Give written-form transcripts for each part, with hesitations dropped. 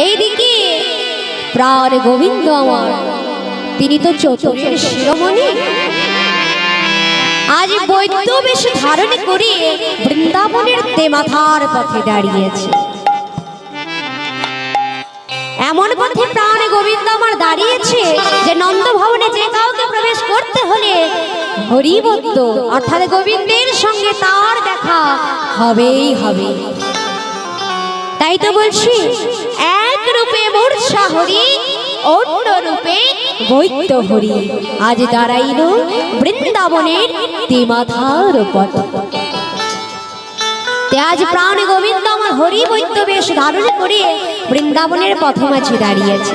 এইদিকে প্রাণ গোবিন্দ আমার, তিনি তো চতুরের শিরোমণি, আজ বৈদ্য বেশ ধারণ করে বৃন্দাবনের তেমাথার পথে দাঁড়িয়েছে। এমন পথে প্রাণ গোবিন্দ আমার দাঁড়িয়েছে যে নন্দ ভবনে যে কাউকে প্রবেশ করতে হলে হরিবদ্য অর্থাৎ গোবিন্দের সঙ্গে তার দেখা হবেই হবে। তাই তো বলছি, এক রূপে মূর্ছা হরি, অন্য রূপে বৈদ্য হরি, আজ দাঁড়াইল বৃন্দাবনের তেমাথার পথ। আজ প্রাণ গোবিন্দ আমার হরি বৈদ্য বেশ ধারণ করে বৃন্দাবনের পথে মাঝে দাঁড়িয়েছে।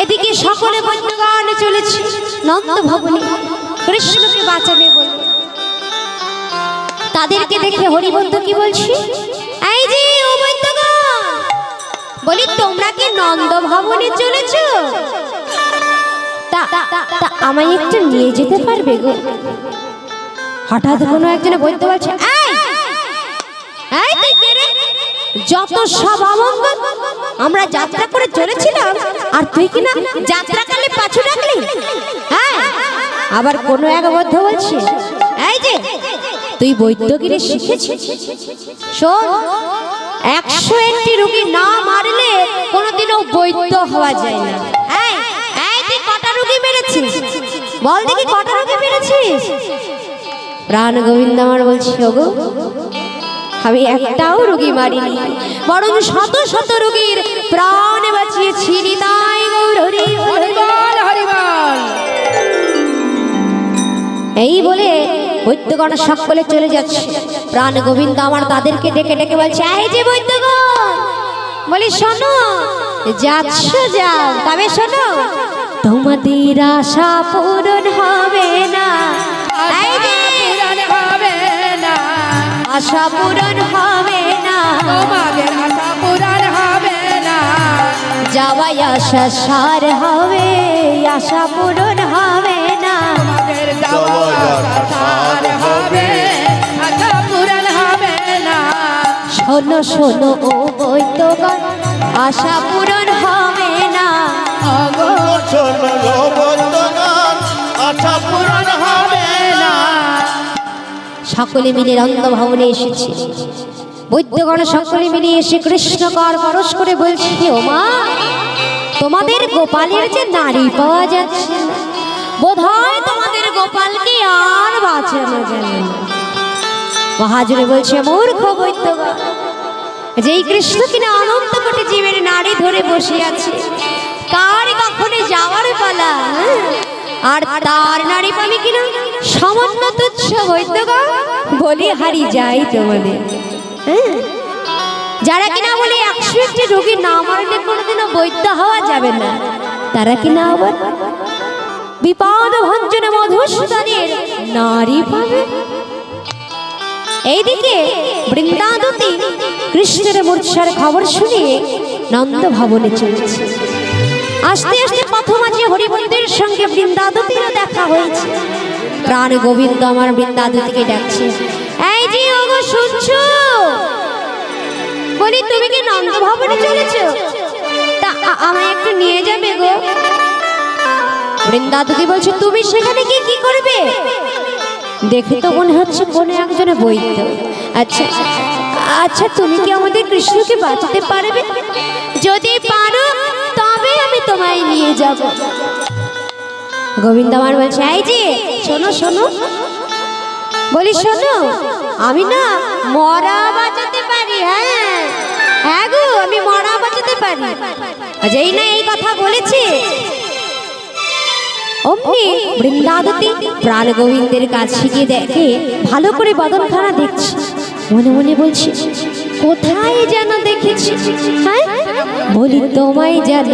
এদিকে সকলে বৈদ্যগান চলেছে নন্দ ভবনে কৃষ্ণকে বাঁচাবে বলে। তাদেরকে দেখে হরিবৈদ্য কি বলছি, এই যে ও বৈদ্যগান, বলি তোমরা কি নন্দ ভবনে চলেছ? তা আমায় একটু নিয়ে যেতে পারবে গো? হঠাৎ কোনো একজন বৈদ্য বলছে, যত সব অমঙ্গল, আমরা যাত্রা করে চলেছিলাম আর তুই কিনা যাত্রাকালে পাছু রাখলি। হ্যাঁ, আবার কোন এক বৈদ্য বলছে, এই যে তুই বৈদ্যগিরি শিখেছিস, শোন, 101টি রোগী না মারলে কোনোদিনও বৈদ্য হওয়া যায় না। এই তুই কটা রোগী মেরেছিস? বল দেখি কটা রোগী মেরেছিস? প্রাণ গোবিন্দ আমার বলছি, ওগো আমি একটাও রোগী মারিনি, বরং শত শত রোগীর প্রাণ বাঁচিয়েছি। নিতাই গৌর হরি হরিবল হরিবল। এই বলে বৈদ্যগণ সকলে চলে যাচ্ছে। প্রাণ গোবিন্দ আমার তাদেরকে ডেকে ডেকে বলছে, এই যে বৈদ্যগণ, বলি শোনো, যাচ্ছ যাও, তবে শোনো, তোমাদের আশা পূরণ হবে না। এই যে আশা পূরণ হবে না, তোমাদের আশা পূরণ হবে না, যাওয়াই আশা সার হবে, আশা পূরণ হবে না, তোমাদের যাওয়াই আশা সার হবে, আশা পূরণ হবে না। শোনো শোনো ও বৈদ্যগণ, আশা পূরণ হবে না, শোনো ও বৈদ্যগণ, আশা পূরণ হবে না। সকলে মিলে নন্দ ভবনে এসেছে। বৈদ্যগণ সকলে মিলে এসে কৃষ্ণকর পরশ করে বলছে, ও মা, তোমাদের গোপালের যে নারী পাওয়া যাচ্ছে, বোধহয় তোমাদের গোপালকে আর বাঁচানো যাবে না। মহাজনে বলছে, মূর্খ বৈদ্যগণ, যেই কৃষ্ণ কিনা অনন্ত কোটি জীবের নারী ধরে বসে আছে, কার কখনো যাওয়ার পালা, আর তার নারী পাবে কিনা সামান্য তুচ্ছ বৈদ্যগণ বলি হারি যাই তোমাদের। যারা কিনা বলে 101টি রোগী না মারলে কোনোদিনও বৈদ্য হওয়া যাবে না, তারা কিনা আবার বিপদ ভঞ্জন মধুসূদনের নারী পাবে। এইদিকে বৃন্দাদতী কৃষ্ণের মূর্ছার খবর শুনে নন্দ ভবনে চলেছে। আস্তে আস্তে পথ মাঝে হরিবন্দের সঙ্গে বৃন্দাদতীরও দেখা হয়েছে। প্রাণ গোবিন্দ আমার বৃন্দাদতীকে ডাকছে, এই যে ওগো শুনছো, বলি তুমি কি নন্দ ভবনে চলেছো? তা আমায় একটু নিয়ে যাবে গো? বৃন্দাদতী বলছে, তুমি সেখানে গিয়ে কি করবে? দেখে তো মনে হচ্ছে কোনো একজনে বৈদ্য। আচ্ছা আচ্ছা, তুমি কি আমাদের কৃষ্ণকে বাঁচাতে পারবে? যদি পারো তবে আমি তোমায় নিয়ে যাব। গোবিন্দ আমার বলছে, এই যে শোনো শোনো, বলি শোনো, আমি না মরা বাঁচাতে পারি। হ্যাঁ হ্যাঁ গো, আমি মরা বাঁচাতে পারি। যেই না এই কথা বলেছে, অমনি বৃন্দাদতী প্রাণ গোবিন্দের কাছে গিয়ে দেখে ভালো করে বদনখানা দেখছে। মনে মনে বলছে, কোথায় যেন দেখেছি। হ্যাঁ, বলি তোমায় যেন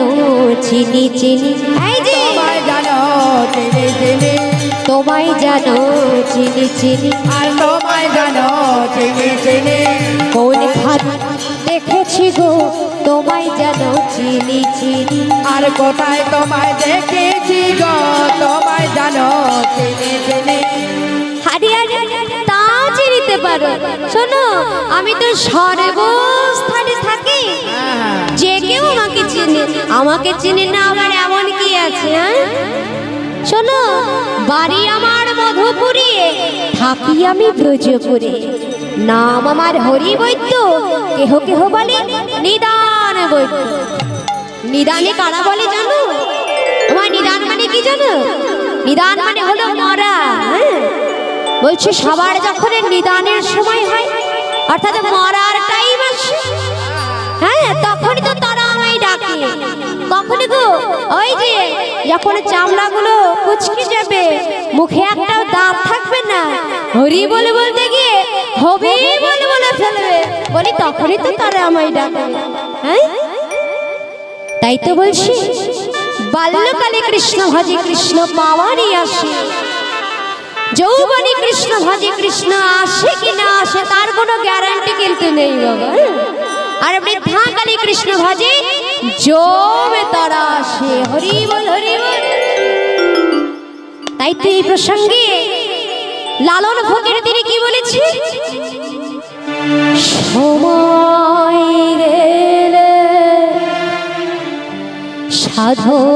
চিনি চিনি। এই যে তোমায় জানো চিনি চিনি, তোমায় জানো চিনি চিনি, আর তোমায় জানো চিনি চিনি, কোন ঘাট দেখেছি গো তোমায় জানো চিনি চিনি, আর কোথায় তোমায় দেখেছি গো তোমায় জানো চিনি চিনি। হারি হারি তাও চিনিতে পারো? শোনো, আমি তো সর্বস্থানে থাকি, যে কেউ আমাকে আমাকে চিনি না আবার এমন কি আছে? শোনো, বাড়ি আমার মধুপুরে, থাকি আমি ব্রজপুরে। নাম আমার হরি বৈদ্য, কেহ কেহ বলে নিদান বৈদ্য। নিদানে কারা বলে জানো? তোমার নিদান মানে কি জানো? নিদান মানে হলো মরা। বলছি সবার যখন নিদানের সময় হয়, অর্থাৎ মরার টাইম আসে, হ্যাঁ, তখনই তো তারা আমায় ডাকে। কখন গো? ওই যে যখন চামড়াগুলো কুচকে যাবে, মুখে একটাও দাঁত থাকবে না, হরি বলে বলতে গিয়ে হবি বলে বলে ফেলবে, বলি তখনই তো তারা আমায় ডাকে। হ্যাঁ, তাই তো বলছি বাল্যকালে কৃষ্ণ ভজে কৃষ্ণ পাওয়ারই আসে, যৌবনে কৃষ্ণ ভজে কৃষ্ণ আসে কি না আসে তার কোনো গ্যারান্টি কিন্তু নেই বাবা। আর বৃদ্ধাকালে কৃষ্ণ ভজে জমে তারা আসে। হরি বল হরি বল। তাই তো এই প্রসঙ্গে লালন ফকির তিনি কি বলেছে? সময় গেলে সাধন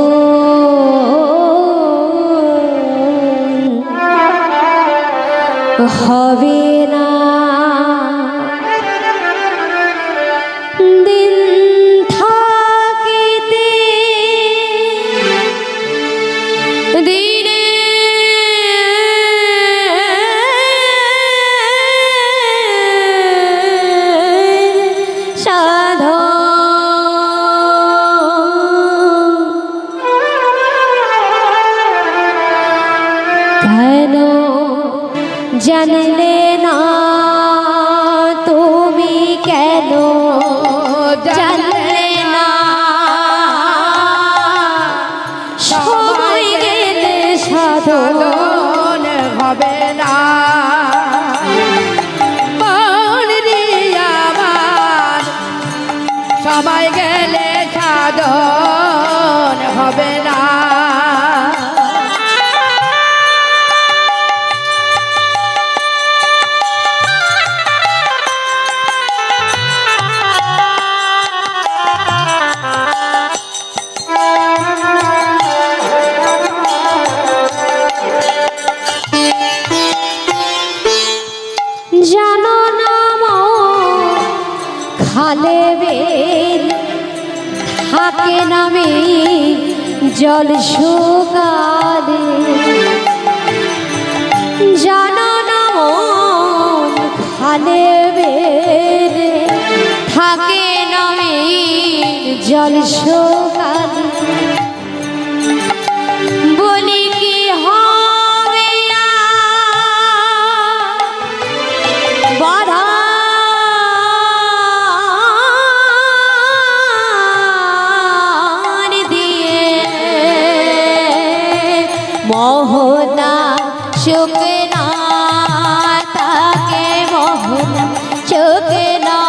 হবে না, দিন থাকিতে দিনে সাধন কেন জানলে না তুমি, কেন জানলে না সময় গেলে সাধন হবে না। আমার সময় গেলে সাধন হবে না। জানো না খালে বেল থাকে নামে জল শুকালে, জানো না খালে বেল থাকে নামে জল শুকালে, বলি কি হবে বাধা দিয়ে মোহনা শুকে না তাকে, মোহনা শুকে না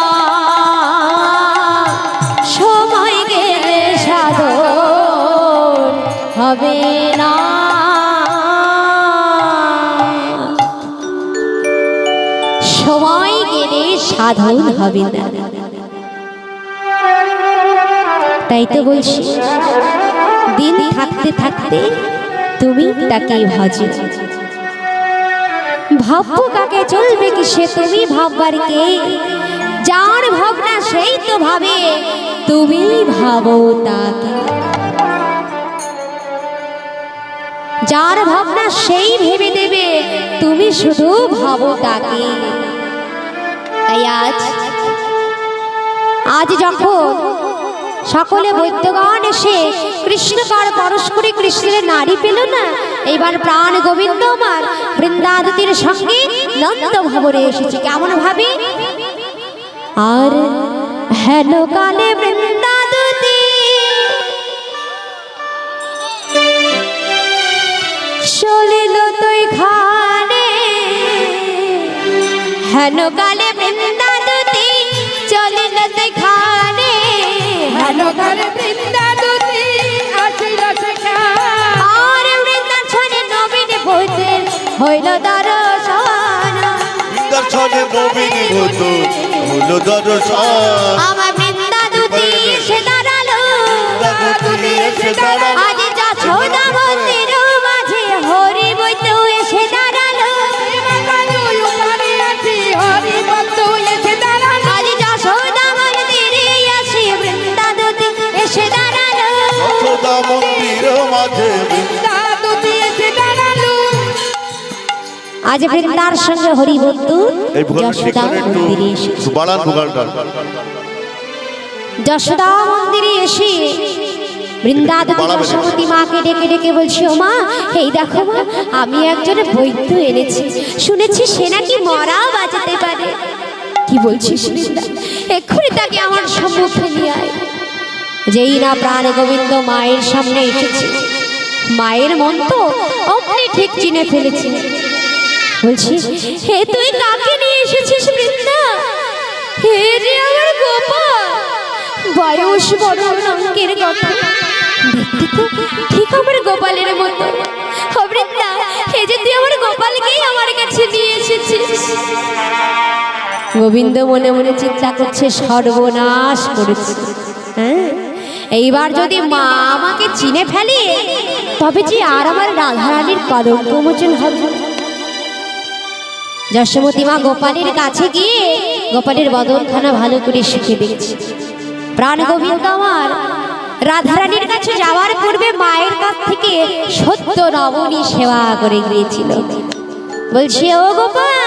সময় গেলে সাধন হবে না। সময় গেলে সাধন হবে না। তাই তো বলছি দিন থাকতে থাকতে তুমি তাকে ভাজো, ভাববো কাকে চলবে কি সে তুমি ভাববার কে, যার ভাবনা সেই তো ভাবে তুমি ভাবো তাকে, যার ভাবনা সেই ভেবে দেবে তুমি শুধু ভাবো তাকে। তাই আজ যখন সকলে বৈদ্যগণ এসে কৃষ্ণকার পরশ করে কৃষ্ণের নারী পেল না, এইবার প্রাণ গোবিন্দ আমার বৃন্দাবতীর সঙ্গে নন্দ ভবনে এসেছে। কেমন ভাবে? আর হেন কালে বৃন্দাবতী চলিল তুই খানে, হেন কালে বৃন্দাবতী চলিল তুই খানে, হেন কালে বৃন্দাবতী আসিল সেখানে, আর বৃন্দাবনে নবীন ভূতের হইল দর্শন, দর্শনে নবীন ভূত হইল দর্শন, আমার বৃন্দাবতী সে দাঁড়ালো এসে দাঁড়ালো আজ যশোদা মন্দির মাঝে হরি বৈদ্য এসে দাঁড়ালো উপরে আছি হরি বন্ধু এসে দাঁড়ালো আজ যশোদা মন্দিরে আসে বৃন্দাবতী এসে দাঁড়ালো যশোদা মন্দির মাঝে দাদুতি এসে দাঁড়ালো আজ বৃন্দার সঙ্গে হরি বন্ধু এই ভোগান যশোদা সেখানে একটু মন্দিরে এসে একটু বাড়ান ভোগানটা যশোদা মন্দিরে এসে বৃন্দাবতী যশোমতী মাকে ডেকে ডেকে বলছি ও মা এই দেখো মা আমি একজন বৈদ্য এনেছি শুনেছি সে নাকি মরা বাজাতে পারে কি বলছিস বৃন্দা এক্ষুনি তাকে আমার সম্মুখে নিয়ে আয় যেই না প্রাণ গোবিন্দ মায়ের সামনে এসেছে মায়ের মন তো অমনি ঠিক চিনে ফেলেছে বলছি হে তুই কাকে নিয়ে এসেছিস বৃন্দা হে রে আমার গোপাল বয়স বড় রঙের কথা দেখতে তো ঠিক আমার গোপালের মতো বৃন্দা হে যে তুই আমার গোপালকেই আমার কাছে নিয়ে এসেছিস গোবিন্দ মনে মনে চিন্তা করছে সর্বনাশ করেছে হ্যাঁ এইবার যদি মা আমাকে চিনে ফেলে তবে যে আর আমার রাধারানীর কলঙ্ক মোচন হবে যশোমতী মা গোপালের কাছে গিয়ে গোপালের বদনখানা ভালো করে শিখে দেখছে প্রাণ গোবিন্দ আমার রাধারানীর কাছে যাওয়ার পূর্বে মায়ের কাছ থেকে সত্য নবনী সেবা করে গিয়েছিল বলছে ও গোপাল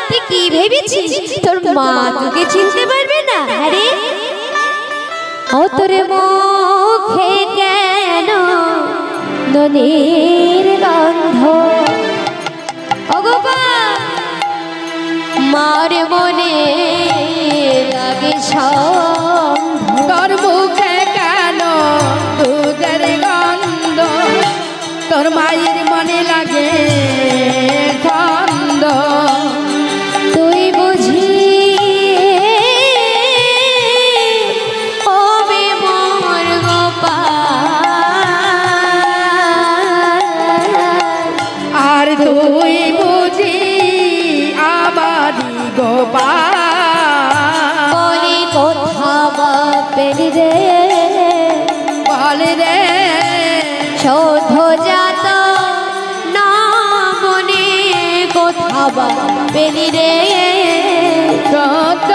তুই কি ভেবেছিস তোর মা তোকে চিনতে পারবে না আরে ও তোর মুখে কেন ননের গন্ধ ও গোপাল মার মনে লাগে সন্দেহ তোর মুখে কেন দুধের গন্ধ তোর মায়ের মনে লাগে ছন্দ তুই বুঝি হবে মোর গোপাল আর তুই বুঝি আমারি গোপাল বলে কোথা বাপের রে বল রে শোধ যাত না মনে কোথা বাপের রে সত্য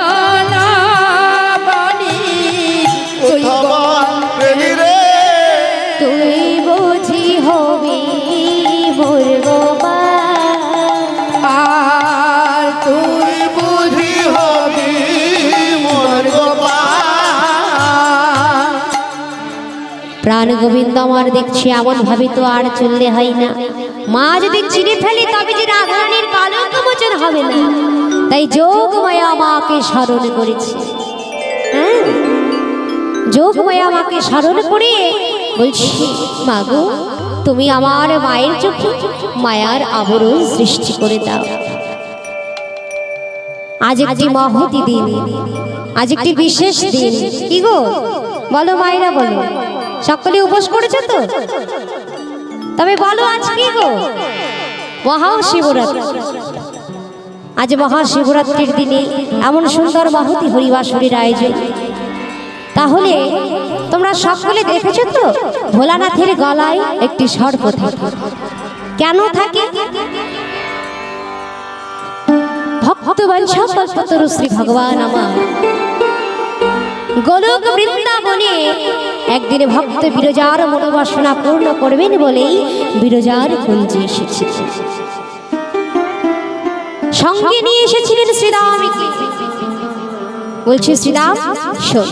না বলি তুই গোপাল প্রেমী রে তুই বুঝি হবি মোর গোপাল আর তুই বুঝি হবি মোর গোপাল প্রাণ গোবিন্দ আমার দেখছি এমন ভাবে তো আর চললে হয় না মা যদি চিনে ফেলে তবে যে রাধারানীর কলঙ্ক মোচন হবে না তাই যোগমায়া মাকে স্মরণ করেছে হ্যাঁ যোগমায়া মাকে স্মরণ করে বলছি মাগো তুমি আমার মায়ের চোখে মায়ার আবরণ সৃষ্টি করে দাও আজ একটি মহতি দিন আজ একটি বিশেষ দিন কি গো বলো মায়েরা বলো সকলে উপোস করেছে তো তবে বলো আজ কি গো মহাশিবরাত্রি আজ মহাশিবরাত্রির দিনে এমন সুন্দর মহতি হরিবাসরীর আয়োজন তাহলে তোমরা সকলে দেখেছো তো ভোলানাথের গলায় একটি সর্প থাকে কেন থাকে ভক্তবংশ কল্পতরু শ্রী ভগবান আমার গোলক বৃন্দাবনে একদিনে ভক্ত বিরজার মনোবাসনা পূর্ণ করবেন বলেই বিরজার কুঞ্জে এসেছে সঙ্গে নিয়ে এসেছিলেন শ্রীরামকে বলছে শ্রীরাম শোন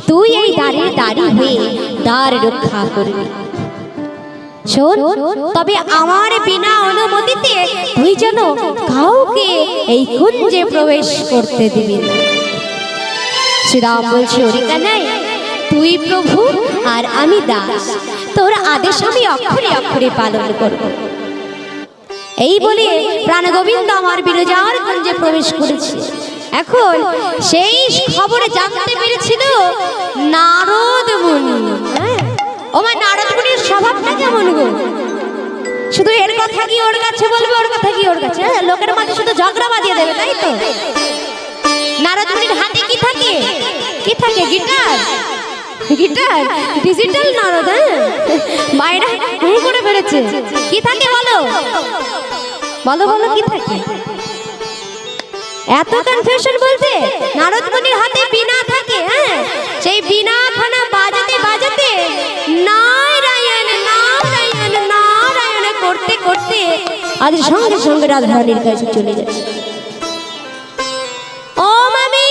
তুই এই দ্বারে দাঁড়ি হয়ে দ্বার রক্ষা করবি শোন তবে আমার বিনা অনুমতিতে তুই যেন কাউকে এই কুঞ্জে প্রবেশ করতে দিবি না শ্রীরাম বলছে ওরিকা নাই তুই প্রভু আর আমি দাস তোর আদেশ আমি অক্ষরে অক্ষরে পালন করব এই বলে প্রাণ গোবিন্দ আমার বিরজার কুঞ্জে প্রবেশ করেছে এখন সেই খবরে জানতে পেরেছিল নারদ মুনি ও মা নারদ মুনির স্বভাবটা কেমন গো শুধু এর কথা কি ওর কাছে বলবে ওর কথা কি ওর কাছে লোকের মাঝে শুধু ঝগড়া বাঁধিয়ে দেবে তাই তো নারদ মুনির হাতে কি থাকে গিটার গিটার ডিজিটাল নারদ, হ্যাঁ বাইরে করে ফেলেছে। কি থাকে বলো বলো বলো কি থাকে? এত কনফিউশন বলতে নারদ মুনির হাতে বীণা থাকে, হ্যাঁ সেই বীণা খানা বাজাতে বাজাতে নারায়ণ নারায়ণ নারায়ণ করতে করতে আজ সঙ্গে সঙ্গে রাধারানীর কাছে চলে যাচ্ছে। ও মামি,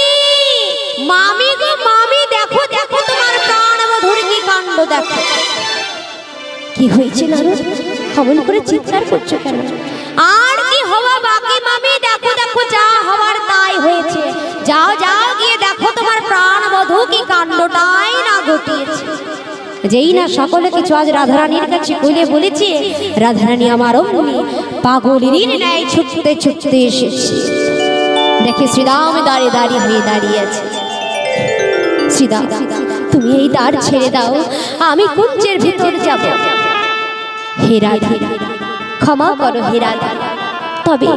মামি গো মামি, দেখো দেখো তোমার প্রাণবধূর কি কাণ্ড দেখো। কি হয়েছে নারদ, কেমন করে চিৎকার করছো কেন? আর কি হওয়া বাকি মামি, দেখো দেখো যা হওয়ার তাই হয়েছে। যাও যাও গিয়ে দেখো তোমার প্রাণবধূ কি কাণ্ডটাই না ঘটিয়েছে। যেই না সকলে কিছু আজ রাধারানীর কাছে খুলে বলেছে, রাধারানী আমার অমনি পাগলের ন্যায় ছুটতে ছুটতে এসেছে। দেখে শ্রীরাম দাঁড়িয়ে দাঁড়িয়ে হয়ে দাঁড়িয়ে আছে। শ্রীরাম, তুমি এই দ্বার ছেড়ে দাও, আমি কুঞ্জের ভিতর যাব। হে রাধা, ক্ষমা করো হে রাধা, তবে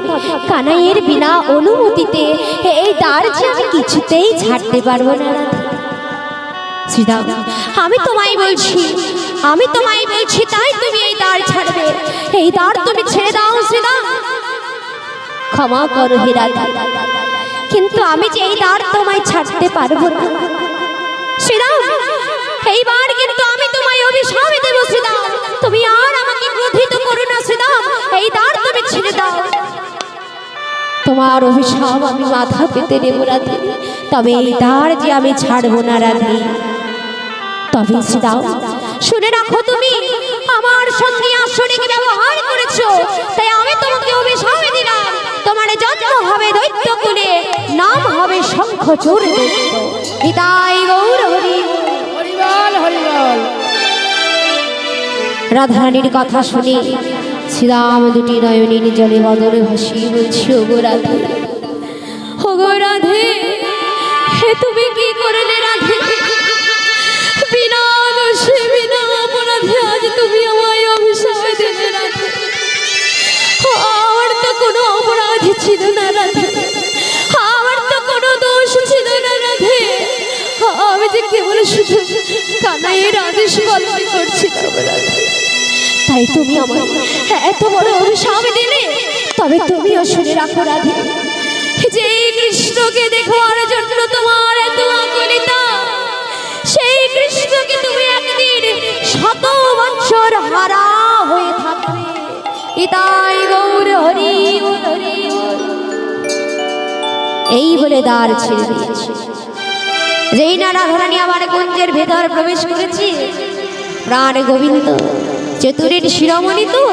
কানাইয়ের বিনা অনুমতিতে এই দ্বার যে আমি কিছুতেই ছাড়তে পারবো না। শ্রীরাম, আমি তোমায় বলছি, আমি তোমায় বলছি, তাই তুমি এই দ্বার ছাড়বে। এই দ্বার তুমি ছেড়ে দাও শ্রীরাম। ক্ষমা করো হে রাধা, কিন্তু আমি যে এই দ্বার তোমায় ছাড়তে পারবো না শ্রীরাম। এইবার কিন্তু আমি তোমায় অভিশাপ দেব শ্রীরাম, তুমি আর আমাকে ক্রোধিত করো না শ্রীরাম। এই দ্বার তুমি ছেড়ে দাও। তোমার অভিশাপ আমি মাথা পেতে নেব রাধে, তবে এই দ্বার যে আমি ছাড়বো না রাধে। তবে শ্রীরাম শুনে রাখো, তুমি আমার সঙ্গে আসরিক ব্যবহার করেছো, তাই আমি তোমাকে অভিশাপ দিলাম। তোমার জন্ম হবে দৈত্য কুলে, নাম হবে শঙ্খচূড় দৈত্য। নিতাই গৌর হরি হরিবল হরিবল। রাধারানীর কথা শুনে শ্রীরাম দুটি নয়নীর জলে বদলে ভাসিয়ে বলছি, ওগো রাধে, ওগো রাধে, হে তুমি কি করলে রাধে? বিনা দোষে বিনা অপরাধে আজ তুমি আমায় অভিশাপ দিলে রাধে। আমার তো কোনো অপরাধ ছিল না রাধে, আমার তো কোনো দোষ ছিল না রাধে। আমি যে কেবল শুধু কানাইয়ের আদেশ পালন করছিলাম রাধে, তাই তুমি আমার এত বড় অভিশাপ দিলে। তবে তুমিও শুনে রাখো রাধে, যে কৃষ্ণকে দেখার জন্য তোমার এত আকুলতা, সেই কৃষ্ণকে তুমি একদিন 100 বছর হারা হয়ে থাকবে। ইতাই গৌর হরি হরি। এই বলে দ্বার ছেড়ে দিয়েছে। যেই না রাধারানী আবার কুঞ্জের ভেতর প্রবেশ করেছি, প্রাণ গোবিন্দ চতুরের শিরোমণি তো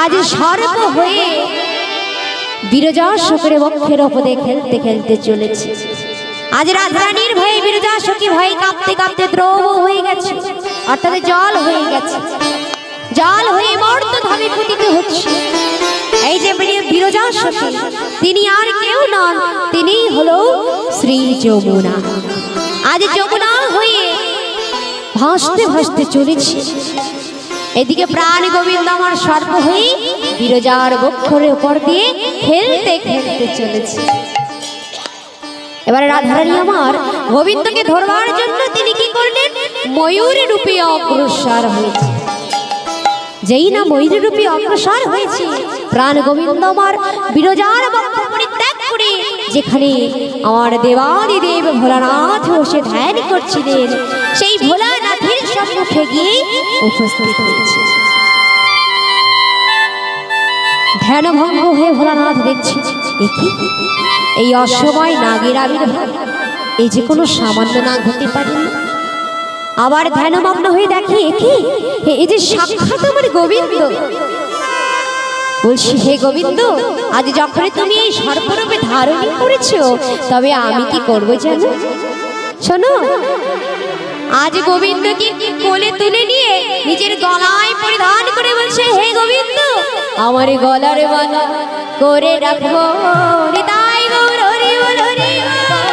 আজ সর্প হয়ে বিরজা শুক্রে বক্ষের ওপরে খেলতে খেলতে চলেছে। আজ রাধারানীর ভয়ে বিরজা সখী ভয়ে কাঁপতে কাঁপতে দ্রব হয়ে গেছে, অর্থাৎ জল হয়ে গেছে, জল হয়ে মর্ত ধামে পতিত হচ্ছে। এই যে বিরজা সখী, তিনি আর কেউ নন, তিনি হলো শ্রী যমুনা। আজ যমুনা হয়ে ভাসতে ভাসতে চলেছে। এদিকে প্রাণ গোবিন্দ আমার সর্প হয়ে বিরজার বক্ষের উপর দিয়ে খেলতে খেলতে চলেছে। এবারে রাধারানী আমার গোবিন্দকে ধরবার জন্য তিনি কি করলেন? ময়ূর রূপে অগ্রসর হয়েছে। যেই না ময়ূর রূপে অগ্রসর হয়েছে, প্রাণ গোবিন্দ আমার বিরজার বক্ষ পরিত্যাগ করে যেখানে আমার দেবাদিদেব ভোলানাথ বসে ধ্যান করছিলেন, সেই ভোলানাথের সম্মুখে গিয়ে উপস্থিত হয়েছে। ধ্যানভঙ্গ হয়ে ভোলানাথ দেখছি, এই অসময় নাগের আবির্ভাব, এই যে কোনো সামান্য নাগ হতে পারে না। আবার ধ্যানমগ্ন হয়ে দেখি, এই যে সাক্ষাৎ আমার গোবিন্দ। বলছি, হে গোবিন্দ, আজ যখন তুমি এই সর্পরূপে ধারণ করেছো, তবে আমি কি করবো জানো? শোনো, আজ গোবিন্দকে কোলে তুলে নিয়ে নিজের গলায় পরিধান করে বলছে, হে গোবিন্দ, আমার গলার মালা করে রাখবো। নিতাই গৌর হরি বল হরি বল।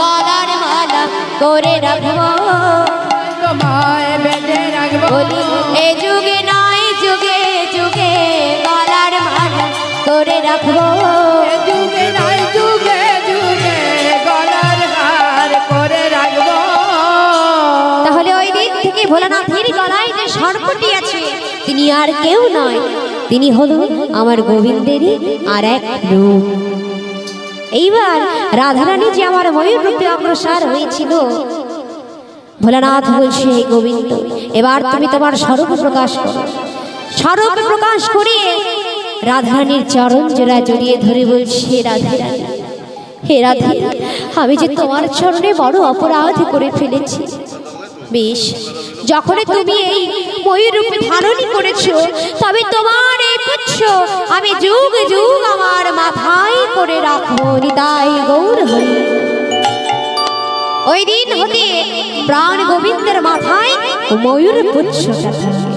গলার মালা করে রাখবো, তোমায় বেঁধে রাখবো। বলি এ যুগে নয় যুগে যুগে গলার মালা করে রাখবো। এ যুগে নাই যুগে যুগে গলার হার করে রাখবো। ভোলানাথের গলায় যে সর্পটি আছে তিনি আর কেউ নয়, তিনি হলো আমার গোবিন্দেরই আর এক রূপ। এইবার রাধারানী যে আমার ময়ূর রূপে অগ্রসর হয়েছিল, ভোলানাথ বলছে হে গোবিন্দ, এবার তুমি তোমার স্বরূপ প্রকাশ করো। স্বরূপ প্রকাশ করে রাধারানীর চরণ জোড়া জড়িয়ে ধরে বলছে রাধারানী, হে রাধে, আমি যে তোমার চরণে বড় অপরাধ করে ফেলেছি। বেশ, যখন তুমি এই ময়ূর রূপে ধারণই করেছো, তবে তোমার এই পুচ্ছ আমি যুগ যুগ আমার মাথায় করে রাখবো। নিতাই গৌর হরি। ওই দিন হতে প্রাণ গোবিন্দের মাথায় ময়ূর পুচ্ছটা থাকে।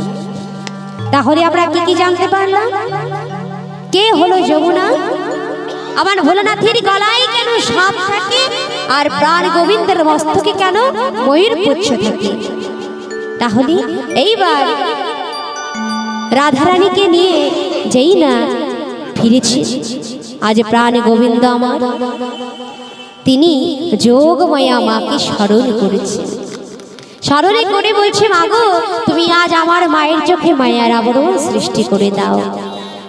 তাহলে আমরা কি কি জানতে পারলাম? কে হলো যমুনা? আমার ভোলানাথের গলায় কেন সাপ থাকে? আর প্রাণ গোবিন্দের মস্তকে কেন ময়ূর পুচ্ছ থাকে? তাহলে এইবার রাধারানীকে নিয়ে যেই না ফিরেছি, আজ প্রাণ গোবিন্দ আমার তিনি যোগমায়া মাকে স্মরণ করেছে। স্মরণে করে বলছে, মাগো তুমি আজ আমার মায়ের চোখে মায়ার আবরণ সৃষ্টি করে দাও।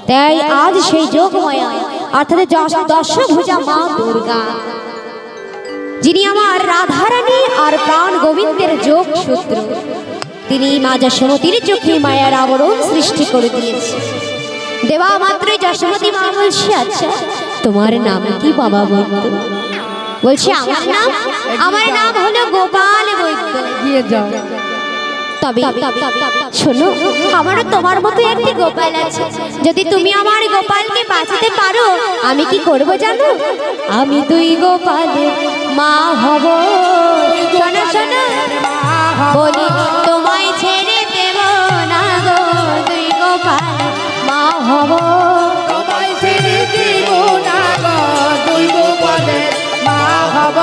তাই আজ সেই যোগমায়া অর্থাৎ দশভুজা মা দুর্গা, যিনি আমার রাধারানী আর প্রাণ গোবিন্দের যোগ সূত্র, তিনি মা যশোমতীর চোখে মায়ার আবরণ সৃষ্টি করে দিয়েছে। দেওয়া মাত্রই যশোমতী মা বলছে, আচ্ছা তোমার নাম কি বাবা বৈদ্য? বলছে আমার নাম হলো গোপাল বৈদ্য। দিয়ে যাও। তবে শোনো, আমারও তোমার মতো একটি গোপাল আছে। যদি তুমি আমার গোপালকে বাঁচাতে পারো, আমি কি করব জানো? আমি দুই গোপালের মা হব। শোনো শোনো, বলি তোমায় ছেড়ে দেব না গো, দুই গোপালের মা হব। তোমায় ছেড়ে দিব না গো, দুই গোপালের মা হব।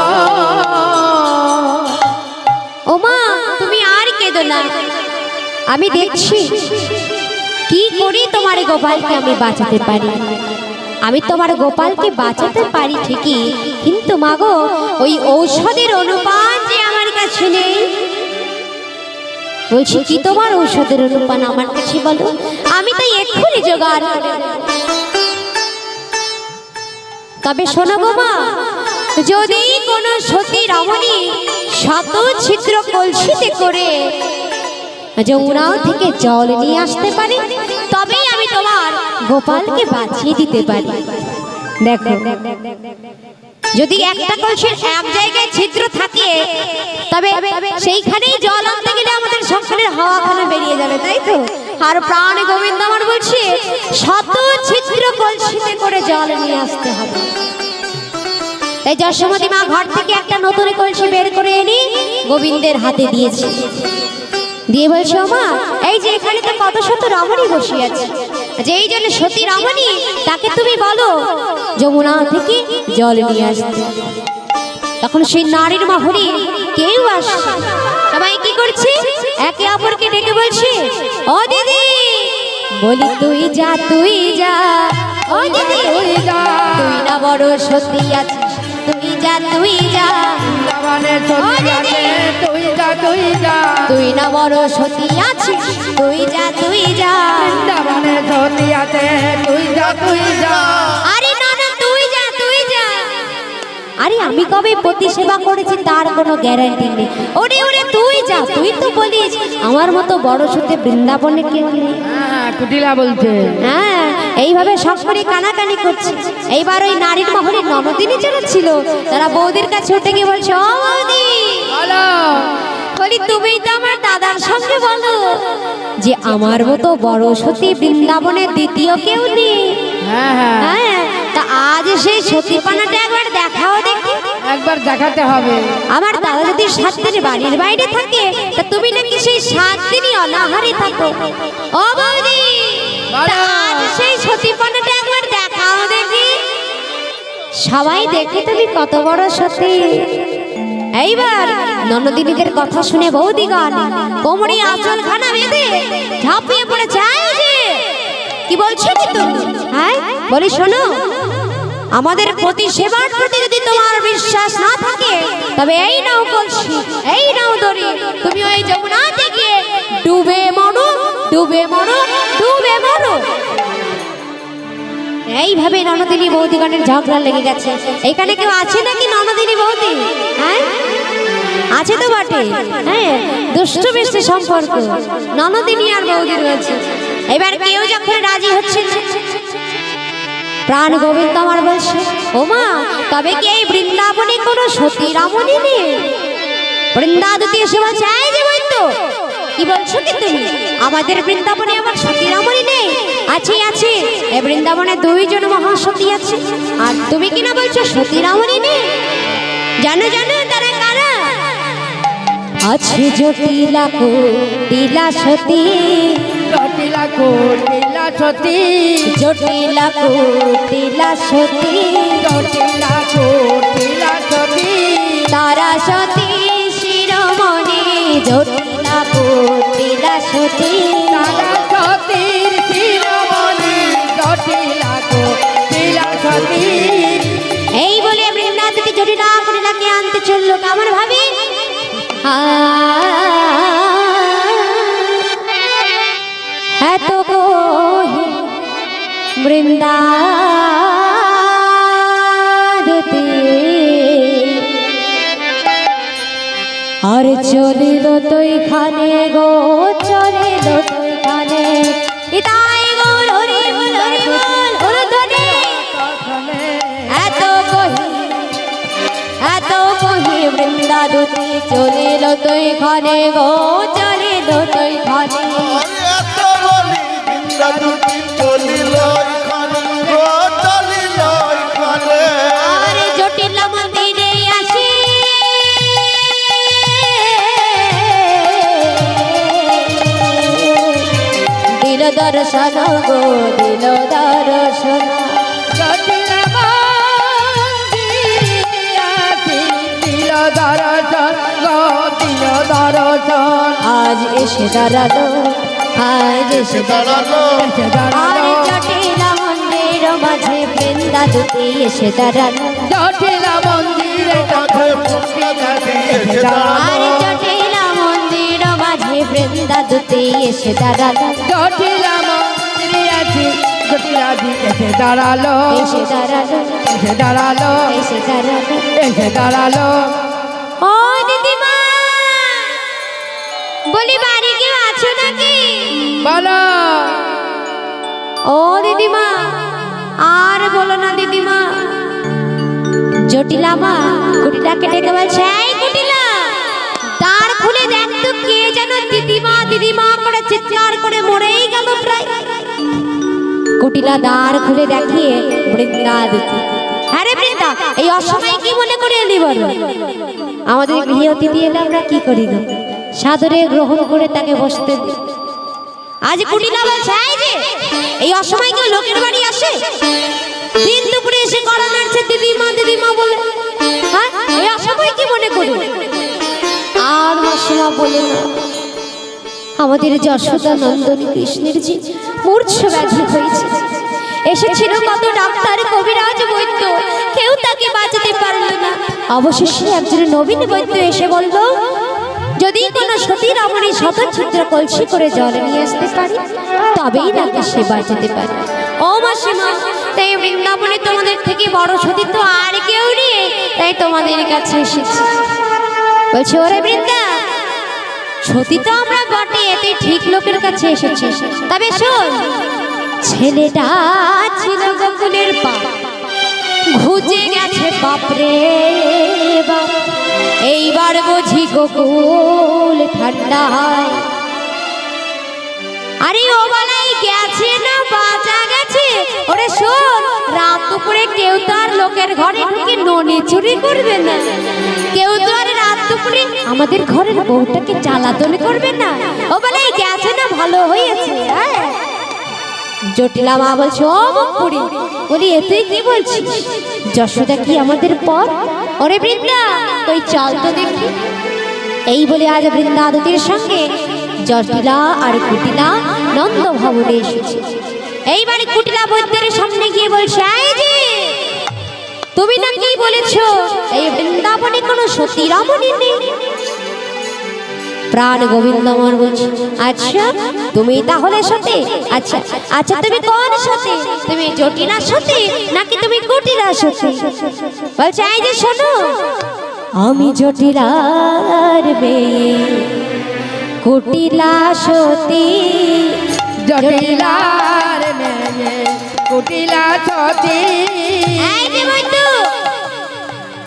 ও মা, তুমি আর কেঁদো না। আমি দেখছি কি করি তোমার গোপালকে আমি বাঁচাতে পারি। আমি তোমার গোপালকে বাঁচাতে পারি ঠিকই, কিন্তু মাগো ওই ঔষধের অনুপান যে আমার কাছে নেই। বলছি কি তোমার ঔষধের অনুপান আমার কাছে বলো, আমি তো এক্ষুনি জোগাড় করে দেব। তবে শোনো গো মা, যদি কোনো সতী রমণী শত ছিদ্র কলসিতে করে যমুনা থেকে জল নিয়ে আসতে পারে, তবেই আমি তোমার গোপালকে বাঁচিয়ে দিতে পারি। দেখো, যদি একটা কলসির এক জায়গায় ছিদ্র থাকে, তবে সেইখানেই জল আনতে গেলে আমাদের সকলের হাওয়াখানা বেরিয়ে যাবে, তাই তো? আর প্রাণ গোবিন্দ আমার বলছে শত ছিদ্র কলসিতে করে জল নিয়ে আসতে হবে। তাই যশোমতী মা ঘর থেকে একটা নতুন কলসি বের করে এনে গোবিন্দের হাতে দিয়েছে। দিয়ে বলছে, ও মা, এই যে এখানে তো কত শত রমণী বসে আছে, যেই জন্য সতী রমণী তাকে তুমি বলো যমুনা থেকে জল নিয়ে আসতে। তখন সেই নারীর মহলে কেউ আসে, সবাই কি করছে, একে অপরকে ডেকে বলছে, ও দিদি, বলি তুই যা তুই যা, ও দিদি তুই যা, তুই না বড় সতী আছিস, তুই যা তুই যা, বৃন্দাবনের সতী আছে, তুই যা তুই যা, তুই না বড় সতী আছিস, তুই যা তুই যা, বৃন্দাবনের সতী আছে, তুই যা তুই যা। আরে না না, তুই যা তুই যা। আরে আমি কবে পতি সেবা করেছি তার কোনো গ্যারান্টি নেই। ওরে ওরে তুই যা, তুই তো বলিস আমার মতো বড় সতী বৃন্দাবনে কেউ নেই। হ্যাঁ, কুটিলা বলছে। হ্যাঁ, এইভাবে সব করে কানাকানি করছে। এইবার ওই নারীর মহলে ননদিনী যারা ছিল, তারা বৌদির কাছে উঠে গিয়ে বলছে, ও বৌদি, বলো। বলি তুমি তো আমার দাদার সঙ্গে বলো যে আমার মতো বড় সতী বৃন্দাবনের দ্বিতীয় কেউ নেই। হ্যাঁ হ্যাঁ, হ্যাঁ, তা আজ সেই সতীপানাটা একবার দেখাও দেখি। একবার দেখাতে হবে। আমার দাদা যদি 7 দিন বাড়ির বাইরে থাকে, তা তুমি নাকি সেই 7 দিনই অনাহারে থাকো। ও বৌদি, তা আজ সেই সতীপানাটা একবার দেখাও দেখি। সবাই দেখে তুমি কত বড় সতী। এইবার ননদিনীদের কথা শুনে বৌদিগণ কোমরে আঁচলখানা বেঁধে ঝাঁপিয়ে পড়ে যায়। যে কি বলছো কি তুমি? হ্যাঁ, বলি শোনো, আমাদের প্রতি সেবার প্রতি যদি তোমার বিশ্বাস না থাকে তবে এই নাও কলসি, এই নাও দড়ি, তুমি ওই যমুনাতে গিয়ে ডুবে মরো, ডুবে মরো, ডুবে মরো। এইভাবে ননদিনী বৌদি গানের ঝগড়া লেগে গেছে। এখানে কেউ আছে নাকি ননদিনী বৌদি? হ্যাঁ আছে তো বটে। হ্যাঁ দুষ্ট বেশি সম্পর্ক ননদিনী আর বৌদির রয়েছে। এবার কেউ যখন রাজি হচ্ছে না, প্রাণ গোবিন্দ আমার বলছে, ও মা তবে কি এই বৃন্দাবনে কোনো সতী রামণী নেই? বৃন্দাবতী এসে বলছে, এই যে বৈদ্য কি বলছো কি তুমি? আমাদের বৃন্দাবনে আবার সতী রামণী নেই? আছে আছে, এই বৃন্দাবনে দুইজন মহাসতী আছে, আর তুমি কিনা বলছো সতী রামণী নেই? জানো জানো তারা কারা? আছে জটিলা কুটিলা সতী, জটিলা কুটিলা সতী, জটিলা কুটিলা সতী, জটিলা কুটিলা সতী, তারা সতী শিরোমণি, জটিলা কুটিলা সতী, তারা সতীর শিরোমণি, জটিলা কুটিলা সতী। এই বলে বৃন্দাবতী জটিলা কুটিলাকে আনতে চললো। কেমন ভাবি? এত কহি বৃন্দাবতী আর চলিল তোইখানে গো, চলিল তোইখানে, ইতাই গৌর হরি বল হরি বল হরধনে। এত কহি বৃন্দাবতী চলিল তোইখানে গো, চলিল তোইখানে। এত বলি বৃন্দাবতী চলিল এখানে গো, চলিল এখানে। আর জটিলা মন্দিরে আসি দিল দর্শন গো, দিল দর্শন। জটিলা মন্দিরে আসি দিল দর্শন গো, দিল দর্শন। আজ এসে দাঁড়ালো, আজ এসে দাঁড়ালো, এসে আর দাঁড়ালো জটিলা মন্দির মাঝে বৃন্দাবতী এসে দাঁড়ালো, জটিলা মন্দিরে কাছে বৃন্দাবতী এসে আর দাঁড়ালো। জটিলা মন্দির মাঝে বৃন্দাবতী এসে দাঁড়ালো, জটিলা মন্দিরে আছি, জটিলাজি এসে দাঁড়ালো, এসে দাঁড়ালো, এসে দাঁড়ালো, এসে দাঁড়ালো। এসে দাঁড়ালো। ও দিদিমা, বলি বাড়ি কেউ আছো নাকি? বলো ও দিদিমা, আর বলো না দিদিমা। জটিলা মা কুটিলাকে ডেকে বলছে, এই কুটিলা দ্বার খুলে দেখ তো কে যেন দিদিমা দিদিমা করে চিৎকার করে মরেই গেল প্রায়। কুটিলা দ্বার খুলে দেখে বৃন্দাবতী। হ্যাঁ রে বৃন্দা, এই অসময়ে কি মনে করে এলি বলো? আমাদের গৃহ অতিথি এলে আমরা কি করি গো? সাদরে গ্রহণ করে তাকে বসতে দিই। আজ কুটিলা বলছে, এই যে এই অসময় কেউ লোকের বাড়ি আসে? দিন দুপুরে এসে গলা নাড়ছে দিদিমা দিদিমা বলে। হ্যাঁ এই অসময় কি মনে করি? আর মাসিমা বলে না, আমাদের যশোদা নন্দনী কৃষ্ণের যে মূর্ছা ব্যাধি হয়েছে, এসেছিল কত ডাক্তার কবিরাজ বৈদ্য, কেউ তাকে বাঁচাতে পারল না। অবশেষে একজন নবীন বৈদ্য এসে বলল, যদি কোনো সতী রামণী শতচ্ছিদ্র কলসি করে জল নিয়ে আসতে পারে তবেই নাকি সে বাঁচাতে পারে। ও মাসিমা, তাই বৃন্দাবনে তোমাদের থেকে বড় সতী তো আর কেউ নেই, তাই তোমাদের কাছে এসেছি। বলছে, ওরে বৃন্দা, সতী তো আমরা বটে, এতে ঠিক লোকের কাছে এসেছিস। তবে শোন, ছেলেটা ছিল গোকুলের পাপ, ঘুচে গেছে বাপরে বাপ। এইবার বুঝি গোকুল ঠান্ডা হয়। আরে ও বালাই গেছে না বাঁচা গেছে? ওরে শোন, রাত দুপুরে কেউ তো আর লোকের ঘরে ঢুকে ননি চুরি করবে না, কেউ তো আর রাত দুপুরে আমাদের ঘরের বউটাকে জ্বালাতন করবে না। ও বালাই গেছে না, ভালো হয়েছে। হ্যাঁ জটিলা মা বলছে, ও বকুড়ি, বলি এতে কি বলছিস? যশোদা কি আমাদের পর? ওরে বৃন্দা, তুই চল তো দেখি। এই বলে আজ বৃন্দাবতীর সঙ্গে জটিলা আর কুটিলা নন্দ ভবনে এসেছে। এইবারে কুটিলা বৈদ্যের সামনে গিয়ে বলছে, এই যে তুমি নাকি বলেছো এই বৃন্দাবনে কোনো সতী রমণী নেই। প্রাণ গোবিন্দ আমার বলছি, আচ্ছা তুমি তাহলে সতী? আচ্ছা আচ্ছা তুমি কোন সতী? তুমি জটিলা সতী নাকি তুমি কুটিলা সতী? বলছে এই যে শোনো, আমি জটিলার মেয়ে, কুটিলা সতী। জটিলার মেয়ে কুটিলা সতী। এই যে বৈদ্য,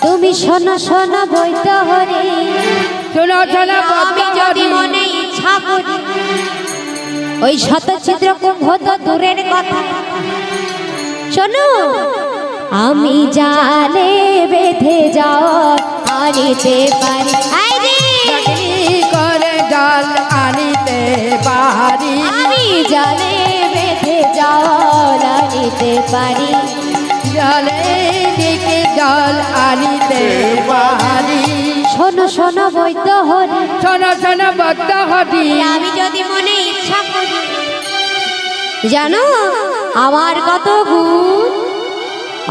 তুমি শোনো শোনো বৈদ্য হরি, শোনো শোনো আমি যদি মনে ইচ্ছা করি ওই শতচিত্র কুম্ভ তো দূরের কথা, শোনো আমি জালে বেঁধে যাও আনিতে পারি। এই যে কি করে জল আনিতে পারি, আমি জালে বেঁধে যাও আনিতে পারি। জলে দিকে জল আনিতে পারি। শোনো শোনো বৈদ্য হরি, শোনো শোনো বদ্ধ হরি, আমি যদি মনে ইচ্ছা করি, জানো আমার কত গুণ,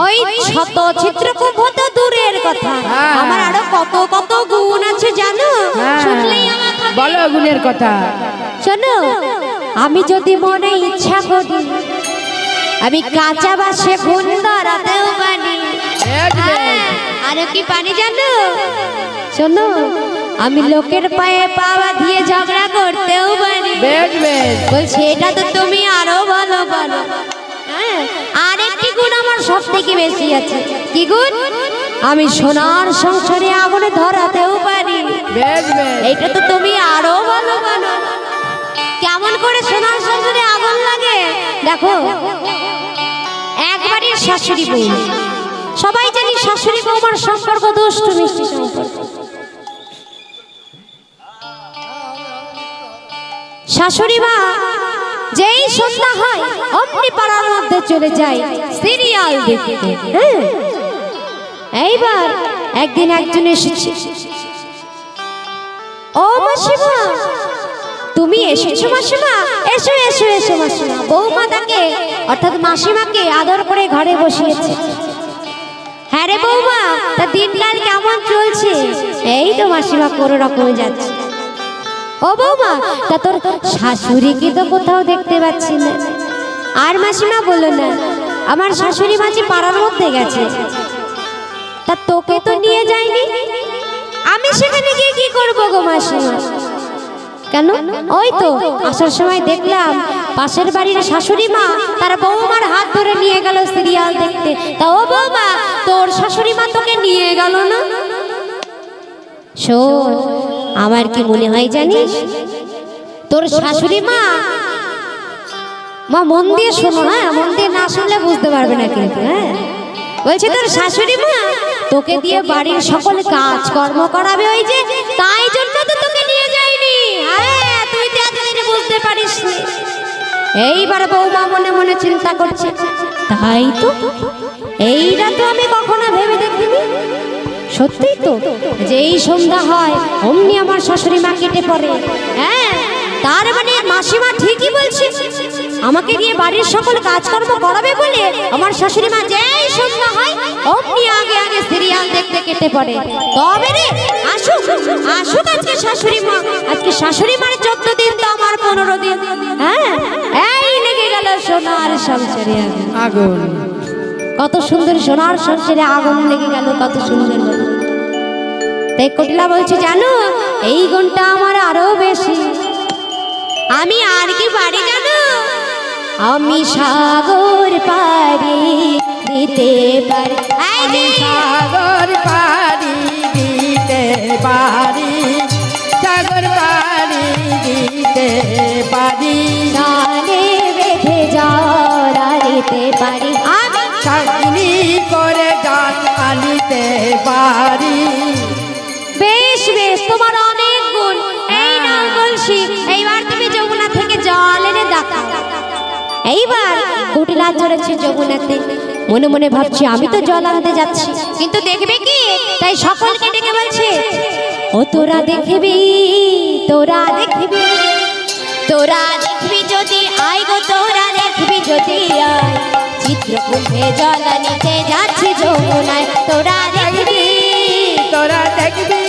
ওই শত চিত্রকুম্ভ তো দূরের কথা, হ্যাঁ। আমার আরো কত কত গুণ আছে জানো, হ্যাঁ। শুনলেই আমার হবে। বলো গুণের কথা। শোনো আমি যদি মনে ইচ্ছা করি, আমি কাঁচা বাসে গুণ ধরাতেও পারি। হ্যাঁ, আরো কি পানি জানো, শোনো আমি লোকের পায়ে পাওয়া দিয়ে ঝগড়া করতেও পারি। বেশ বেশ, বলছি এটা তো তুমি আরো ভালো পারো। হ্যাঁ, আরেকটি গুণ আমার সব থেকে বেশি আছে। কি গুণ? আমি সোনার সংসারে আগুনে ধরাতেও পারি। বেশ বেশ, এইটা তো তুমি আরো ভালো পারো। কেমন করে সোনার সংসারে আগুন লাগে দেখো, একবারই শাশুড়ি বউ, সবাই জানি শাশুড়ি বৌমার সম্পর্ক দুষ্টু মিষ্টি সম্পর্ক। শাশুড়ি মা যেই সন্ধ্যা হয় অমনি পাড়ার মধ্যে চলে যায় সিরিয়াল দেখতে। হ্যাঁ, এইবার একদিন একজন এসেছে, ও মাসিমা তুমি এসেছো মাসিমা, এসো এসো এসো মাসিমা। বৌমা তাকে অর্থাৎ মাসিমাকে আদর করে ঘরে বসিয়েছে। হ্যাঁ রে বৌমা, তা দিনকাল কেমন চলছে? এই তো মাসিমা কোনো রকমে যাচ্ছে। ও বৌমা, তা তোর শাশুড়িকে তো কোথাও দেখতে পাচ্ছি না। আর মাসিমা বললো না, আমার শাশুড়ি মাঝে পাড়ার মধ্যে গেছে। তা তোকে তো নিয়ে যায়নি, আমি সেখানে গিয়ে কি করবো গো মাসিমা? কেন? ওই তো আসার সময় দেখলাম পাশের বাড়ির শাশুড়ি মা তার বৌমার হাত ধরে নিয়ে গেল সিরিয়াল দেখতে। তা ও বৌমা, তোর শাশুড়ি মা তোকে নিয়ে গেল না? শোন, আমার কি মনে হয় জানিস, তোর শাশুড়ি মা, মা মন দিয়ে শোনো, হ্যাঁ মন দিয়ে না শুনলে বুঝতে পারবে না কিন্তু। হ্যাঁ বলছে তোর শাশুড়ি মা তোকে দিয়ে বাড়ির সকল কাজ কর্ম করাবে, ওই যে তাই জন্য তো তোকে নিয়ে যায়নি। হ্যাঁ তুই তো এতদিন বুঝতে পারিস নি। এইবার বৌমা মনে মনে চিন্তা করছে, তাই তো, এইটা তো আমি কখনো ভেবে দেখিনি। সত্যি তো, যেই সন্ধ্যা হয় অমনি আমার শাশুড়ি মা কেটে পড়ে। হ্যাঁ, তার মানে মাসিমা ঠিকই বলছে, আমাকে দিয়ে বাড়ির সকল কাজকর্ম করাবে বলে আমার শাশুড়ি মা যেই সন্ধ্যা হয় অমনি আগে আগে সিরিয়াল দেখতে কেটে পড়ে। তবে রে আসুক আসুক আজকে শাশুড়ি মা, আজকে শাশুড়ি মার 14 দিন তো আমার 15 দিন। হ্যাঁ, এই লেগে গেল সোনার সংসারে আগুন। কত সুন্দর সোনার সংসারে আগুন লেগে গেল, কত সুন্দর। তাই কটিলা বলছে জানো, এই গুণটা আমার আরো বেশি। আমি আর কি পারি জানো, আমি সাগর পারি দিতে পারি। এই যে সাগর পারি দিতে পারি, সাগর পারি দিতে পারি, জালে বেঁধে জল আনিতে পারি। আমি সাগনি করে জল আনিতে পারি। বেশ বেশ, তোমার অনেক গুণ। এই নাও বলছি, এইবার তুমি যমুনা থেকে জল এনে দেখাও। এইবার কুটিলা চড়েছে যমুনাতে, মনে মনে ভাবছি আমি তো জল আনতে যাচ্ছি, কিন্তু দেখবে কি? তাই সকলকে ডেকে বলছে, ও তোরা দেখবি, তোরা দেখবি, তোরা দেখবি যদি আয় গো, তোরা দেখবি যদি আয়, চিত্রকূটে জল নিতে যাচ্ছি যমুনায় তোরা দেখবি তোরা দেখবি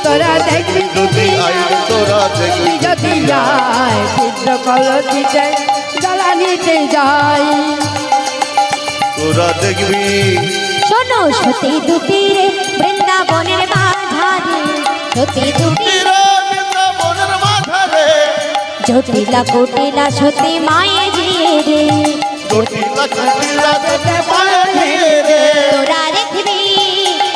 তোরা দেখবি যদি আইন তোরা দেখবি যদি যায় চিত্রকলসিতে জ্বালানিতে যাই তোরা দেখবি শোনো সতী দুটি রে বৃন্দাবনের মাঝারে সতী দুটি রে বৃন্দাবনের মাথারে জটিলা কুটিলা সতী মায়ে জিয়ে রে জটিলা কুটিলা দেখে পায়ে দিয়ে রে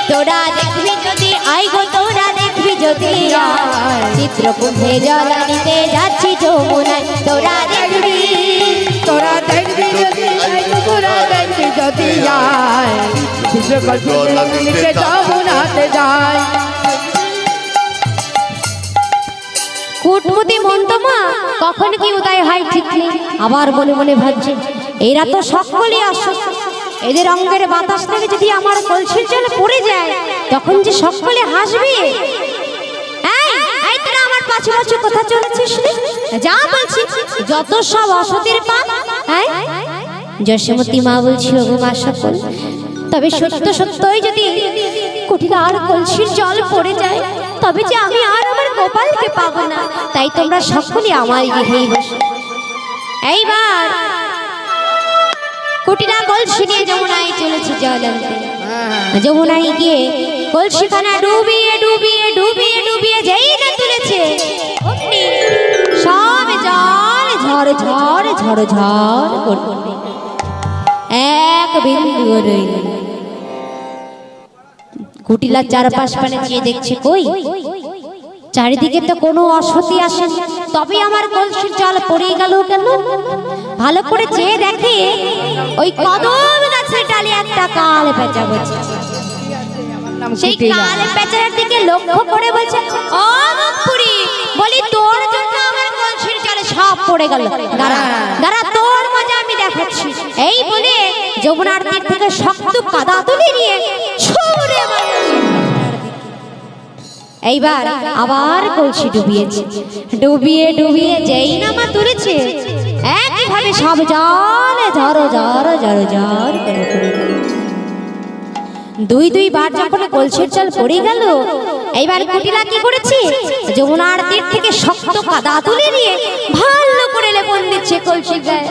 তোরা দেখবি যদি আই গো তোরা দেখবি যদি আয়। চিত্রকূটে জল নিতে যাচ্ছি যমুনায় তোরা দেখবি তোরা দেখবি যদি যায় তোরা দেখবি যদি যায় চিত্রকলসিতে যমুনাতে যায় কুটমতি মন্তমা কখন কি উদয় হয় ঠিক নেই আবার মনে মনে ভাবছে এরা তো সকলেই অসুস্থ এদের অঙ্গের বাতাস থেকে যদি আমার কলসির জল পড়ে যায় তখন যে সকলে হাসবে এই তোরা আমার পাছু পাছু কথা চলেছিস রে? যা বলছি যত সব অসতের পাপ হ্যাঁ যশোমতী মা বলছি ওগো মা সকল তবে সত্য সত্যই যদি কুটিলা আর কলসির জল পড়ে যায় তবে যে আমি আর আমার গোপালকে পাবো না তাই তোমরা সকলে আমার গৃহেই বসো এইবার কুটিলা কলসি নিয়ে যমুনায় চলেছে জল আনতে যমুনায় গিয়ে কলসিখানা ডুবিয়ে ডুবিয়ে ডুবিয়ে ডুবিয়ে যেই না তুলেছে অমনি সব জল ঝড় ঝড় ঝড় ঝড় করবে এক বিন্দু রইল কুটিলা চারপাশ পানে চেয়ে দেখছে কই চারিদিকে তো কোনো অসতি আসেন তবে আমার কলসির জল পড়ে গেল কেন ভালো করে চেয়ে দেখে ওই কদম গাছের ডালে একটা কাল পেঁচা বসে সেই কাল পেঁচার দিকে লক্ষ্য করে বলছে ও মুখপুরি বলি তোর জন্য আমার কলসির জলে সব পড়ে গেল দাঁড়া দাঁড়া তোর মজা আমি দেখাচ্ছি এই বলে যমুনার তীর থেকে শক্ত কাদা তুলে নিয়ে ছুঁড়ে মারল এইবার আবার কলসি ডুবিয়েছে ডুবিয়ে ডুবিয়ে যেই নামা তুলেছে একইভাবে সব জল ঝড় ঝড় ঝড় ঝড় করে পড়ে গেল দুই বার যখন কলসির জল পড়ে গেল এইবার কুটিলা কি করেছে যমুনার তীর থেকে শক্ত কাদা তুলে নিয়ে ভালো করে লেপন দিচ্ছে কলসির গায়ে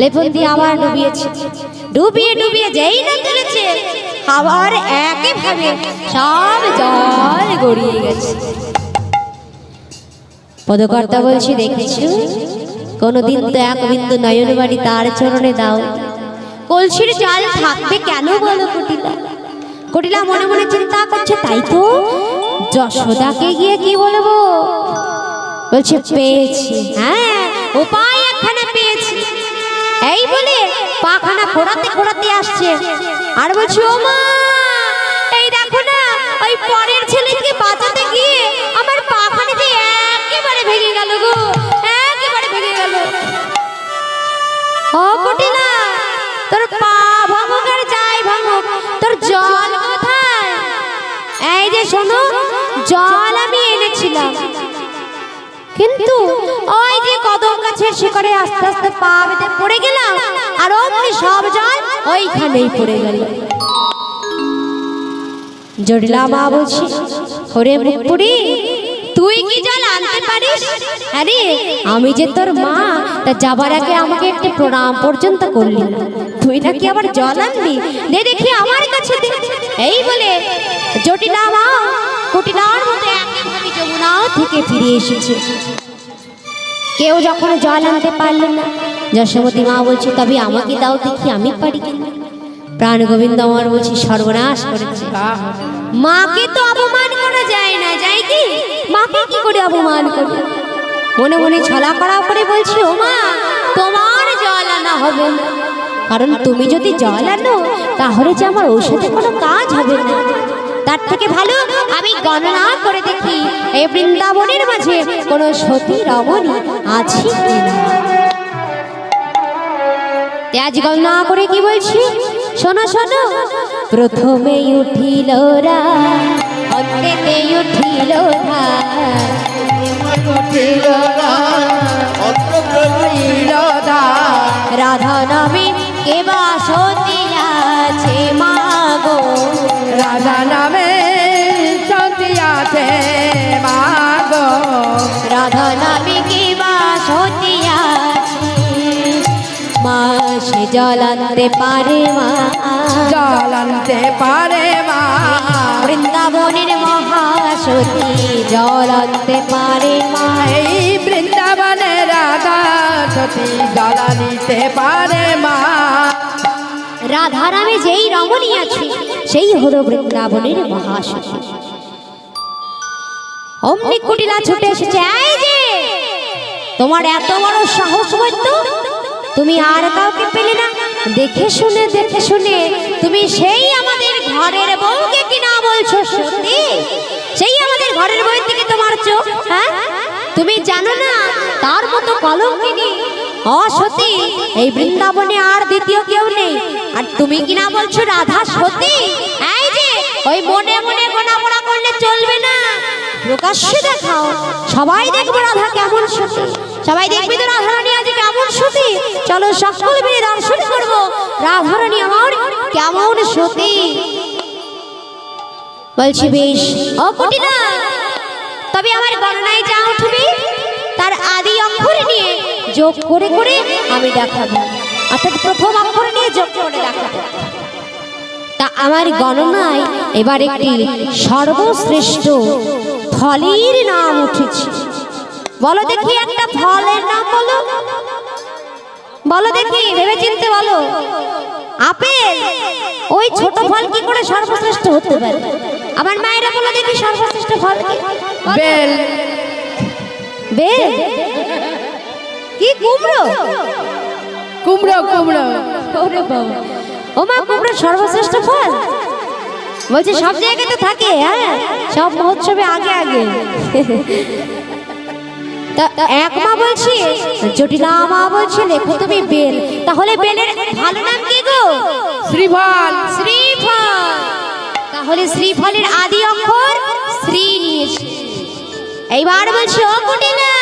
লেপন দিয়ে আবার ডুবিয়েছে ডুবিয়ে ডুবিয়ে যেই না তুলেছে আবার একইভাবে সব জল গড়িয়ে গেছে পদকর্তা বলছি দেখেছো কোনদিন তো এক বিন্দু নয়ন বাড়ি তার চরণে দাও কলসির জল থাকবে কেন বলো কুটিলা কুটিলা মনে মনে চিন্তা করছে তাই তো যশোদাকে গিয়ে কি বলবো বলছে পেয়েছি হ্যাঁ উপায় একখানে পেয়েছি এই বলে পাখানা খোঁড়াতে খোঁড়াতে আসছে আর বলছি ও মা এই দেখো না ওই পরের ছেলেকে বাঁচাতে গিয়ে আমার পাখানা যে একেবারে ভেঙে গেল গো একেবারে ভেঙে গেল ও কুটিলা তোর পা ভাঙুক আর যাই ভাঙুক তোর জল কোথায় এই যে শোনো জল আমি এনেছিলাম কিন্তু ওই যে কদম গাছের শিকড়ে আস্তে আস্তে পা বেঁধে পড়ে গেলাম আর অমনি সব জল ওইখানেই পড়ে গেল জটিলা মা বলছি ওরে মুখপুরি তুই কি জল আনতে পারিস আরে আমি যে তোর মা তা যাবার আগে আমাকে একটু প্রণাম পর্যন্ত করলি না তুই নাকি আবার জল আনবি দে দেখি আমার কাছে দে এই বলে জটিলা মা কুটিলার মতো একইভাবে যমুনা থেকে ফিরে এসেছে কেউ যখন জল আনতে পারল না যশোমতী মা বলছে তবে আমাকে দাও দেখি আমি পারি কিনা প্রাণ গোবিন্দ আমার বলছি সর্বনাশ করেছে মাকে তো অপমান করা যায় না যায় কি মাকে কি করে অপমান করি মনে মনে ছলা করা করে বলছি ও মা তোমার জল আনা হবে না কারণ তুমি যদি জল আনো তাহলে যে আমার ঔষধে কোনো কাজ হবে না তার থেকে ভালো আমি গণনা করে দেখি এই বৃন্দাবনের মাঝে কোনো সতী রমণী আছে কিনা আজ গণনা করে কি বলছি শোনো শোনো প্রথমে উঠিল রা অন্তেতে উঠিল রাধা নামে কেবা সে জল আনতে পারে মা, জল আনতে পারে মা। বৃন্দাবনের মহাসতী জল আনতে পারে মা। এই বৃন্দাবনে রাধা সতী জল আনিতে পারে মা। রাধারামে যেই রমণী আছে সেই হলো বৃন্দাবনের মহাসতী। অমনি কুটিলা ছুটে এসেছে, এই যে তোমার এত বড় সাহস হইতো, তুমি আর কাউকে পেলে না? দেখে শুনে তুমি সেই আমাদের ঘরের বউকে কিনা বলছো সত্যি? সেই আমাদের ঘরের বউয়ের দিকে তোমার চোখ? হ্যাঁ, তুমি জানো না তার মতো কলঙ্কিনী অসতী এই বৃন্দাবনে আর দ্বিতীয় কেউ নেই, আর তুমি কিনা বলছো রাধা সতী? এই যে ওই মনে মনে গোনাপোড়া করলে চলবে না, প্রকাশ্যে দেখাও, সবাই দেখবে রাধা কেমন সতী, সবাই দেখবি তো রাধারানী আজ কেমন সতী। চলো সকল মিলে দর্শন করবো রাধারানী আমার কেমন সতী। বলছি বেশ, ও কুটিলা, তবে আমার গণনায় যা উঠবে তার আদি অক্ষর নিয়ে যোগ করে করে আমি দেখাবো, অর্থাৎ প্রথম অক্ষর নিয়ে যোগ করে দেখাবো। তা আমার গণনায় এবার একটি সর্বশ্রেষ্ঠ ফলের নাম উঠেছে। বলো দেখি একটা ফলের নাম বলো, বলো দেখি, ভেবে চিনতে বলো। আপেল, ওই ছোট ফল কি করে সর্বশ্রেষ্ঠ হতে পারে? আমার মায়েরা বলো দেখি সর্বশ্রেষ্ঠ ফল কি? বেল। বেল? কি কুমড়ো? কুমড়ো কুমড়ো। ওরে বাবা, ও মা, কুমড়ো সর্বশ্রেষ্ঠ ফল? বলছে সব জায়গায় তো থাকে, হ্যাঁ, সব মহোৎসবে আগে আগে। তা এক মা বলছি, জটিলা মা বলছে লেখো তুমি বেল। তাহলে বেলের ভালো নাম কি গো? শ্রীফল। শ্রীফল। তাহলে শ্রীফলের আদি অক্ষর শ্রী নিয়েছে। এইবার বলছি, ও কুটিলা,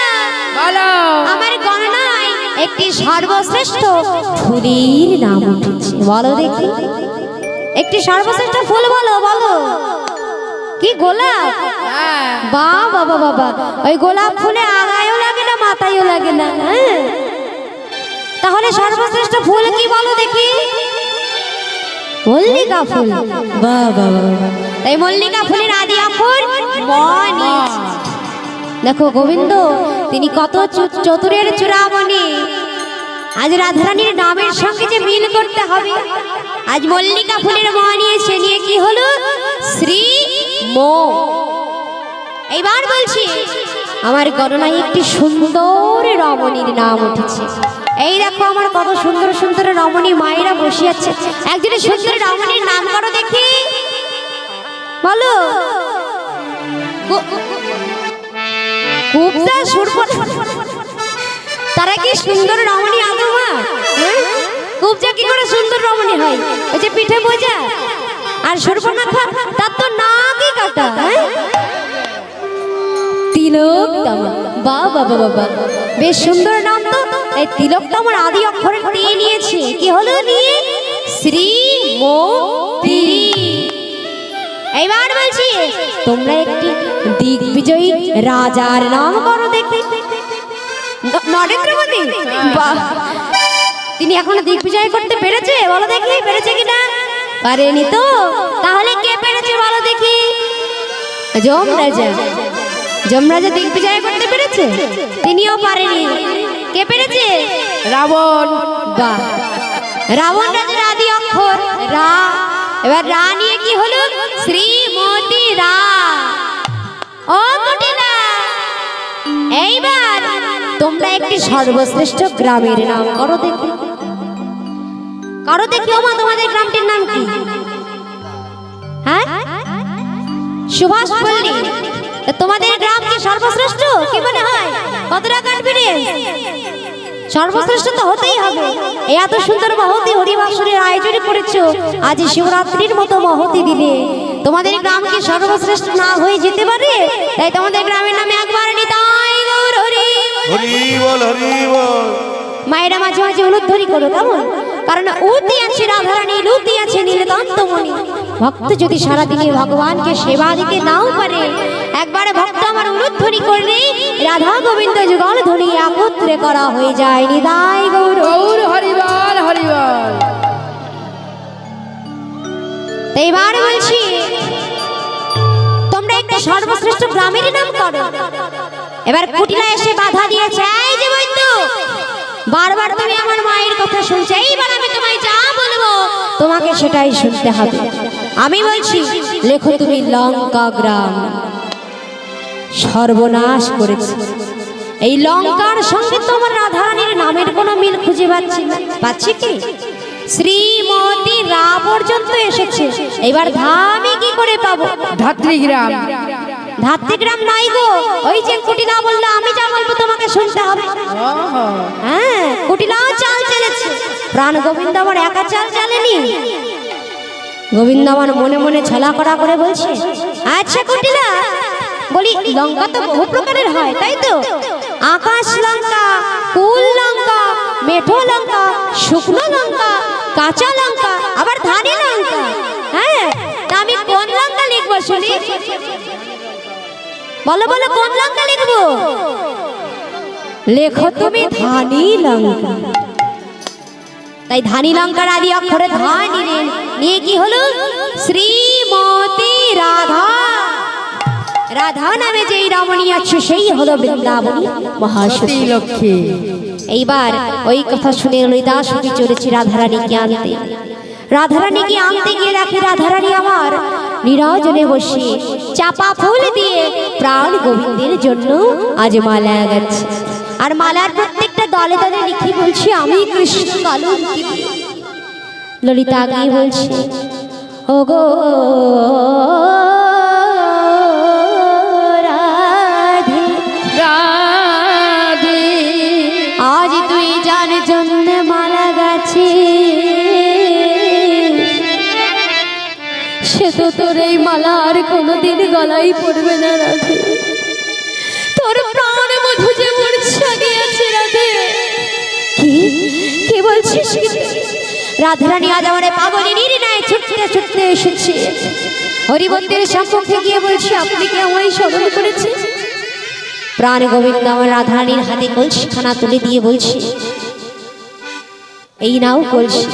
বলো। আমার গণনায় একটি সর্বশ্রেষ্ঠ ফুলের নাম উঠেছে। বলো দেখি একটি সর্বশ্রেষ্ঠ ফুল বলো, বলো। কি গোলাপ? হ্যাঁ। বাহ বাবা বাবা, ওই গোলাপ ফুলে আগায়ও লাগে না মাথায়ও লাগে না। হ্যাঁ, তাহলে সর্বশ্রেষ্ঠ ফুল কি বলো দেখি? মল্লিকা ফুল। বাহ বাবা বাবা, তাই মল্লিকা ফুলের আদি অক্ষর ম নিয়েছে। দেখো গোবিন্দ তিনি কত চতুরের চূড়ামণি। আজ রাধারানীর নামের সঙ্গে যে মিল করতে হবে, আজ মল্লিকা ফুলের ম নিয়েছে, নিয়ে কি হলো? শ্রী মো। এইবার বলছি, আমার গণনায় একটি সুন্দর রমণীর নাম উঠেছে। এই দেখো আমার কত সুন্দর সুন্দর রমণী মায়েরা বসে আছে। একজনের সুন্দর রমণীর নাম করো দেখি, বলো। কুবজা সুরপনা, তারা কি সুন্দর রমণী আদৌ মা? কুবজা কি করে সুন্দর রমণী হয়? ওই যে পিঠে বোঝা। আর সুরপনাখা, তার তো নাকই কাটা। তিলোত্তমা। বাহ বাবা বাবা, বেশ সুন্দর নাম তো। এই তিলোত্তমার আদি অক্ষর দিয়ে নিয়েছে, কি হলো নিয়ে? শ্রীমতী। এইবার বলছি, তোমরা একটি দিগ্বিজয়ী রাজার নাম করো দেখি। নরেন্দ্র মোদী। বাহ, তিনি এখনো দিগ্বিজয় করতে পেরেছে? বলো দেখি, পেরেছে কিনা? পারেনি তো। তাহলে কে পেরেছে বলো দেখি? যমরাজা। যমরাজা দিগ্বিজয় করতে পেরেছে? তিনিও পারেনি। কে পেরেছে? রাবণ। বাহ, রাবণ রাজার আদি অক্ষর রা। এবার রা নিয়ে কি হলো? শ্রীমতী রা। ও কুটিলা, এইবার তোমরা একটি সর্বশ্রেষ্ঠ গ্রামের নাম করো দেখি। করো দেখি। ওমা, তোমাদের গ্রামটির নাম কি? হ্যাঁ, সুভাষ পল্লী। তোমাদের গ্রাম কি সর্বশ্রেষ্ঠ? কি মনে হয়? কতটা কনফিডেন্স? সর্বশ্রেষ্ঠ তো হতেই হবে। এই এত সুন্দর মহতি হরিবাসরের আয়োজন করেছো, আজ শিবরাত্রির মতো মহতি দিলে তোমাদের গ্রাম কি সর্বশ্রেষ্ঠ না হয়ে যেতে পারে? তাই তোমাদের গ্রামের নামে একবার নিতাই গৌর হরি হরি বল, হরি বল। মায়েরা মাঝে মাঝে উলুধ্বনি করো, কেমন? কারণ উতি আছে রাধারানী, লুতি আছে নীলকান্তমণি। ভক্ত যদি সারাদিনে ভগবানকে সেবা দিতে নাও পারে, একবার ভক্ত আমার উলুধ্বনি করলে রাধা গোবিন্দ যুগল ধ্বনি একত্রে করা হয়ে যায়। নিতাই গৌর গৌর হরি বল, হরি বল। এবার বলছি তোমরা একটা সর্বশ্রেষ্ঠ গ্রামের নাম করো। এবার কুটিলা এসে বাধা দিয়েছে, এই যে বৈদ্য, বারবার তুমি আমার মায়ের কথা শুনছো, এইবার আমি তোমায় যা বলবো তোমাকে সেটাই শুনতে হবে। আমি বলছি লেখো তুমি লঙ্কা গ্রাম। সর্বনাশ করেছে। এই লঙ্কার সঙ্গে তোমার রাধারানীর নামের কোনো মিল খুঁজে পাচ্ছি কি? শ্রীমতী রা পর্যন্ত এসেছে, এবার ধামে কি করে পাবো? ধাত্রীগ্রাম। ধাত্রীগ্রাম নাই গো, ওই যে কুটিলা বললো আমি যা বলবো তোমাকে শুনতে হবে। হ্যাঁ, কুটিলাও চাল চালেছে, প্রাণ গোবিন্দ আমার একা চাল চালেনি। গোবিন্দ আমার মনে মনে ছলা করা করে বলছে, আচ্ছা কুটিলা, বলি লঙ্কা তো বহু প্রকারের হয় তাই তো? আকাশ লঙ্কা, কুল লঙ্কা, মেঠো লঙ্কা, শুকনো লঙ্কা, কাঁচা লঙ্কা, আবার ধানি লঙ্কা। হ্যাঁ, তা আমি কোন লঙ্কা লিখবো শুনি? বলো বলো, কোন লঙ্কা লিখবো? লেখো তুমি ধানি লঙ্কা। তাই ধানি লঙ্কার আদি অক্ষরে ধা নিলেন, নিয়ে কি হলো? শ্রীমতী রাধা। রাধা নামে যেই রমণী আছে সেই হলো বৃন্দাবনী মহাসতী লক্ষ্মী। এইবার ওই কথা শুনে ললিতা সখী চলেছে রাধারানীকে আনতে। রাধারানীকে আনতে গিয়ে দেখি রাধারানী আমার নিরজনে বসে চাপা ফুল দিয়ে প্রাণ গোবিন্দের জন্য আজ মালা গেছে। আর মালার প্রত্যেকটা দলে দলে লিখি বলছি আমি কৃষ্ণ কালঙ্কি। ললিতা আগেই বলছে, ও গো রাধে রাধে, আজ তুই যার জন্য মালা গেছে, সে তো তোর এই মালা আর কোনোদিন গলায় পড়বে না রাধে। তোর প্রাণ মধু যে মূর্ছা গিয়েছে রাধে। কি কি বলছিস? রাধারানী আজ আমার পাগলিনীর ন্যায় ছুটতে ছুটতে এসেছে। হরিবন্দের সম্মুখে গিয়ে বলছি, আপনি কি আমায় স্মরণ করেছেন? প্রাণ গোবিন্দ আমার রাধারানীর হাতে কলসিখানা তুলে দিয়ে বলছি, এই নাও কলসি,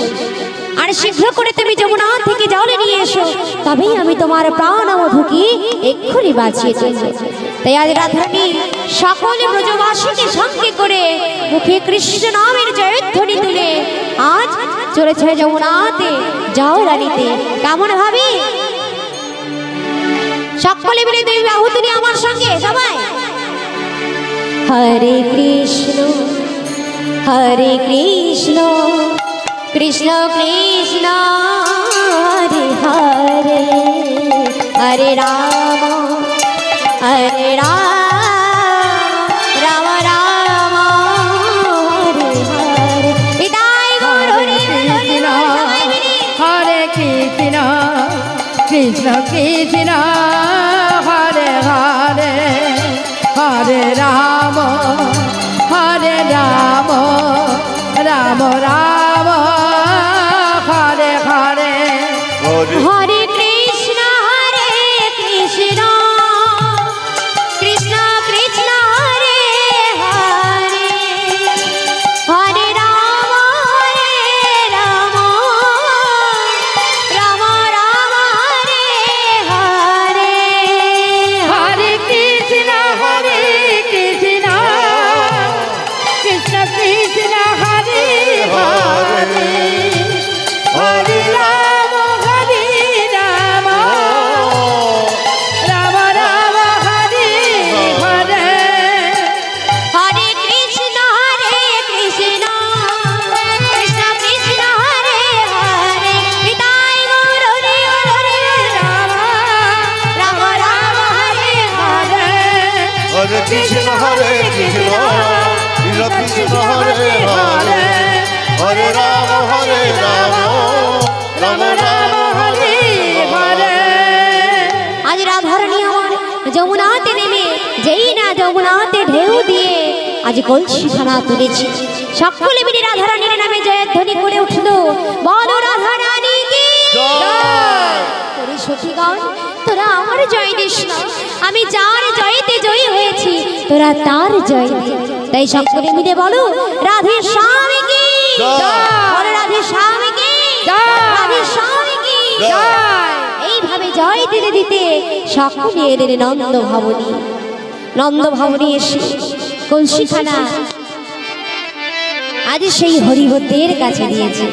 আর শীঘ্র করে তুমি যমুনা থেকে জল নিয়ে এসো, তবেই আমি তোমার প্রাণ মধুকে এক্ষুনি বাঁচিয়ে তুলব। তাই আজ রাধারানী সকল ব্রজবাসীকে সঙ্গে করে মুখে কৃষ্ণ নামের জয়ধ্বনি তুলে আজ চলেছে যমুনাতে জলরানীতে। কেমন ভাবি? সকলে মিলে দুই বাহু তুলে আমার সঙ্গে সবাই হরে কৃষ্ণ হরে কৃষ্ণ কৃষ্ণ কৃষ্ণ হরে হরে, হরে রাম রাম রাম হরে হরে। বিদায় গৌর হরি কৃষ্ণ হরে কৃষ্ণ কৃষ্ণ কৃষ্ণ হরে হরে, হরে রাম রাম রাম রাম হরে হরে। হরে কৃষ্ণ কৃষ্ণ কৃষ্ণ হরে হরে, হরে রাম রাম রাম হরে হরে। হরে কৃষ্ণ কৃষ্ণ কৃষ্ণ কৃষ্ণ হরে হরে, হরে রাম রাম রাম রাম হরে হরে। হরে কৃষ্ণ কৃষ্ণ কৃষ্ণ কৃষ্ণ হরে হরে। বিদায় গৌর হরি হরে রাম রাম রাম হরে হরে। হরে কৃষ্ণ কৃষ্ণ কৃষ্ণ হরে হরে, হরে রাম রাম রাম হরে হরে। আজ রাধারানী আমার যমুনাতে নেমে যেই না যমুনাতে ঢেউ দিয়ে আজ কলসিখানা তুলেছি। সকলে মিলে রাধারানীর নামে জয়ধ্বনি করে উঠল, বলো রাধারানী কি জয়। তোরে সখীগণ, তোরা আমার জয় দিস না, আমি যার জয়তে জয়ী হয়েছি তোরা তার জয় দে। তাই সকলে মিলে বলো রাধে স্বামী কি জয়। বলো রাধে স্বামীকে জয়। রাধে স্বামীকে জয়। এইভাবে জয় দিতে দিতে সকলে এলেন নন্দ ভবনী। নন্দ ভবনী এসে কলসিখানা আজ সেই হরিবদ্যের কাছে দিয়েছে।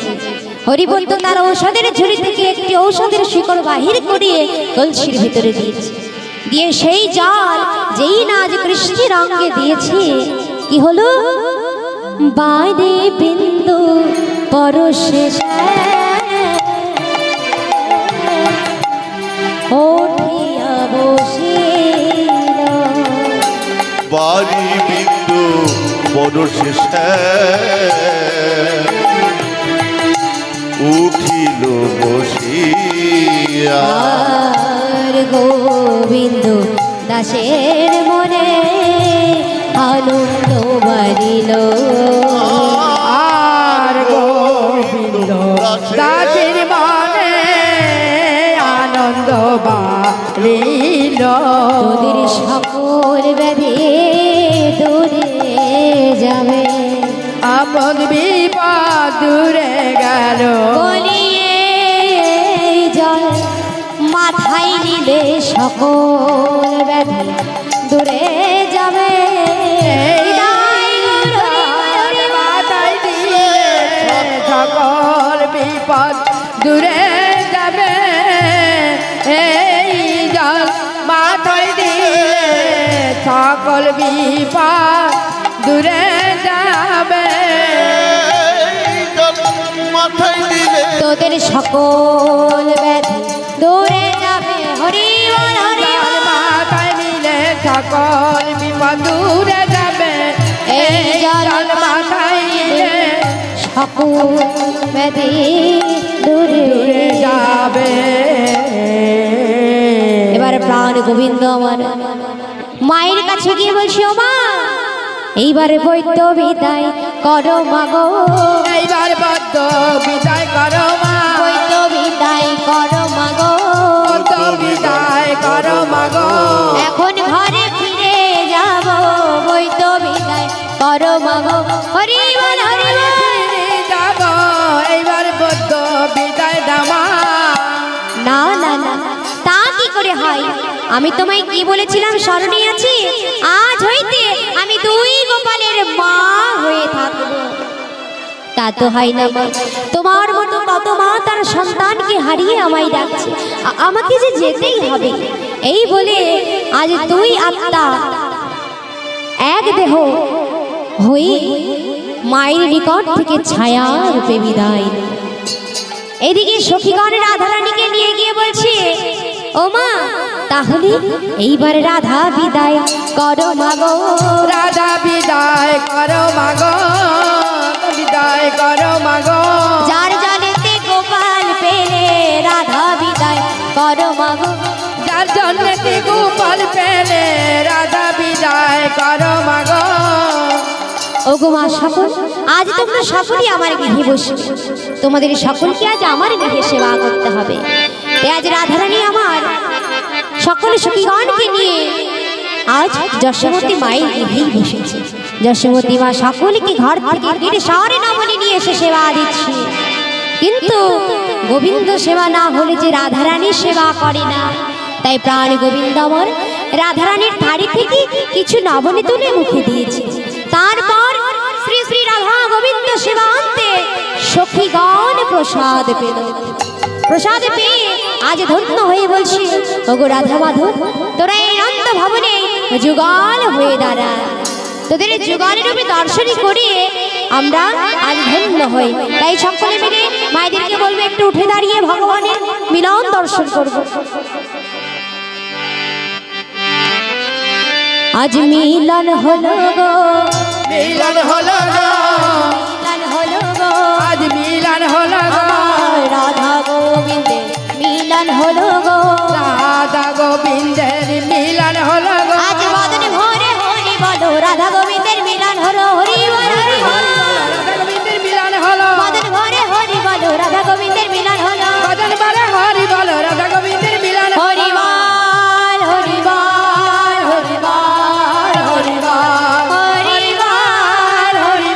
হরিবদ্য তার ঔষধের ঝুড়ি থেকে একটি ঔষধের শিকড় বাহির করে কলসির ভিতরে দিয়েছে। দিয়ে সেই জল যেই না আজ কৃষ্ণের অঙ্গে দিয়েছে, কি হলো? বাইরে বিন্দু পরশে উঠিয়া বসিল। বাড়ি বিন্দু বড় শেষে উঠিল বসিয়া। আর গোবিন্দ দাসের মনে আনন্দ বাড়িল। আর গোবিন্দ দাসের মনে আনন্দ বাড়িল। তোদের সকল ব্যাধি দূরে যাবে, আপদ বিপদ দূরে গেল। বলিয়ে জল মাথায় নিলে সকল ব্যাধি দূরে যাবে। মাথায় দিয়ে সকল বিপদ দূরে যাবে। এই জল মাথায় দিয়ে সকল বিপদ দূরে যাবে। মাথায় দিলে তোদের সকল ব্যাধি দূরে যাবে। হরি বল হরি জল বল। মাথায় নিলে সকল বিপদ দূরে যাবে। এই জল মাথায় নিলে সকল ব্যাধি দূরে দূরে যাবে। এবার প্রাণ গোবিন্দ আমার মায়ের কাছে গিয়ে বলছি, ও মা, এইবারে বৈদ্য বিদায় করো মাগো। এইবার বদ্ধ বিদায় করো মা। বৈদ্য বিদায় করো মাগো। বদ্ধ বিদায় করো মাগো। এখন ঘরে ফিরে যাব। বৈদ্য বিদায় করো মাগো। হরি বল হরি বল। ফিরে যাব এইবার বদ্ধ বিদায় দামা। না না না, তা কি করে হয়? আমি তোমায় কি বলেছিলাম স্মরণে আছে? আজ হইতে আমি দুই গোপালের মা হয়ে থাকবো। তা তো হয় না মা। তোমার মতো কত মা তার সন্তানকে হারিয়ে আমায় ডাকছে। আমাকে যে যেতেই হবে। এই বলে আজ দুই আত্মা এক দেহ হয়ে মায়ের নিকট থেকে ছায়া রূপে বিদায় নিল। এদিকে সখীগণ রাধারানীকে নিয়ে গিয়ে বলছে, ও মা, তাহলে এইবার রাধা বিদায় করো মাগো। রাধা বিদায় করো মাগো। বিদায় করো মাগো। যার জলেতে গোপাল পেলে রাধা বিদায় করো মাগো। যার জন্যে গোপাল পেলে রাধা বিদায় করো মাগো। ওগো মা সকল, আজ তোমরা সকলেই আমার গৃহে বসে। তোমাদের সকলকে আজ আমার গৃহে সেবা করতে হবে। তাই আজ রাধারানী আমার সকল সখীগণকে নিয়ে আজ যশোমতী মায়ের গৃহেই বসেছে। যশোমতী মা সকলকে ঘর থেকে গিয়ে শহরে নমনে নিয়ে এসে সেবা দিচ্ছে। কিন্তু গোবিন্দ সেবা না হলে যে রাধারানী সেবা করে না। তাই প্রাণ গোবিন্দ আমার রাধারানীর থাড়ি থেকে কিছু নবনী তুলে মুখে দিয়েছে। তারপর শ্রী শ্রী রাধা গোবিন্দ সেবা আনতে সখীগণ প্রসাদ পেল। প্রসাদ পেয়ে আজ ধন্য হয়ে বলছি, ওগো রাধা মাধব, তোরা এই নন্দ ভবনে যুগল হয়ে দাঁড়া। তোদের যুগলের রূপে দর্শনী করিয়ে আমরা আজ ধন্য হই। তাই সকলে মিলে মায়েদেরকে বলবে একটু উঠে দাঁড়িয়ে ভগবানের মিলন দর্শন করব। আজ মিলন হলো গো, মিলন হলো গো। মিলন হলো গো, আজ মিলন হলো গো। আমার রাধা গোবিন্দের মিলন হলো গো। রাধা গোবিন্দের মিলন হলো গো। আজ বদন ভরে হরি বলো, রাধা গোবিন্দের মিলন হলো। হরি বল হরি বল। রাধা গোবিন্দের মিলন হলো। বদন ভরে হরি বলো, রাধা গোবিন্দের মিলন হলো। বদন ভরে হরি বলো, রাধা গোবিন্দের মিলন হলো। হরি বল হরি বল হরি বল হরি বল হরি বল হরি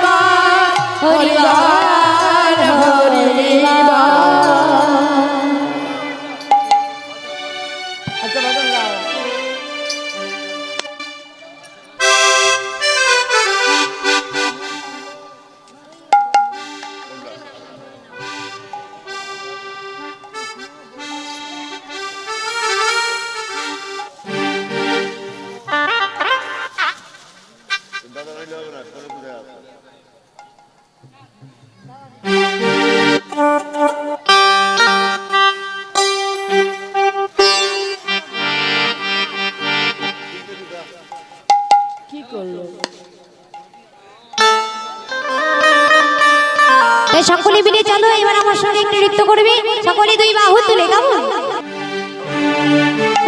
তাই সকলে মিলে চলো এবার আমার সঙ্গে একটু নৃত্য করবে, সকলে দুই বাহু তুলে গাবো।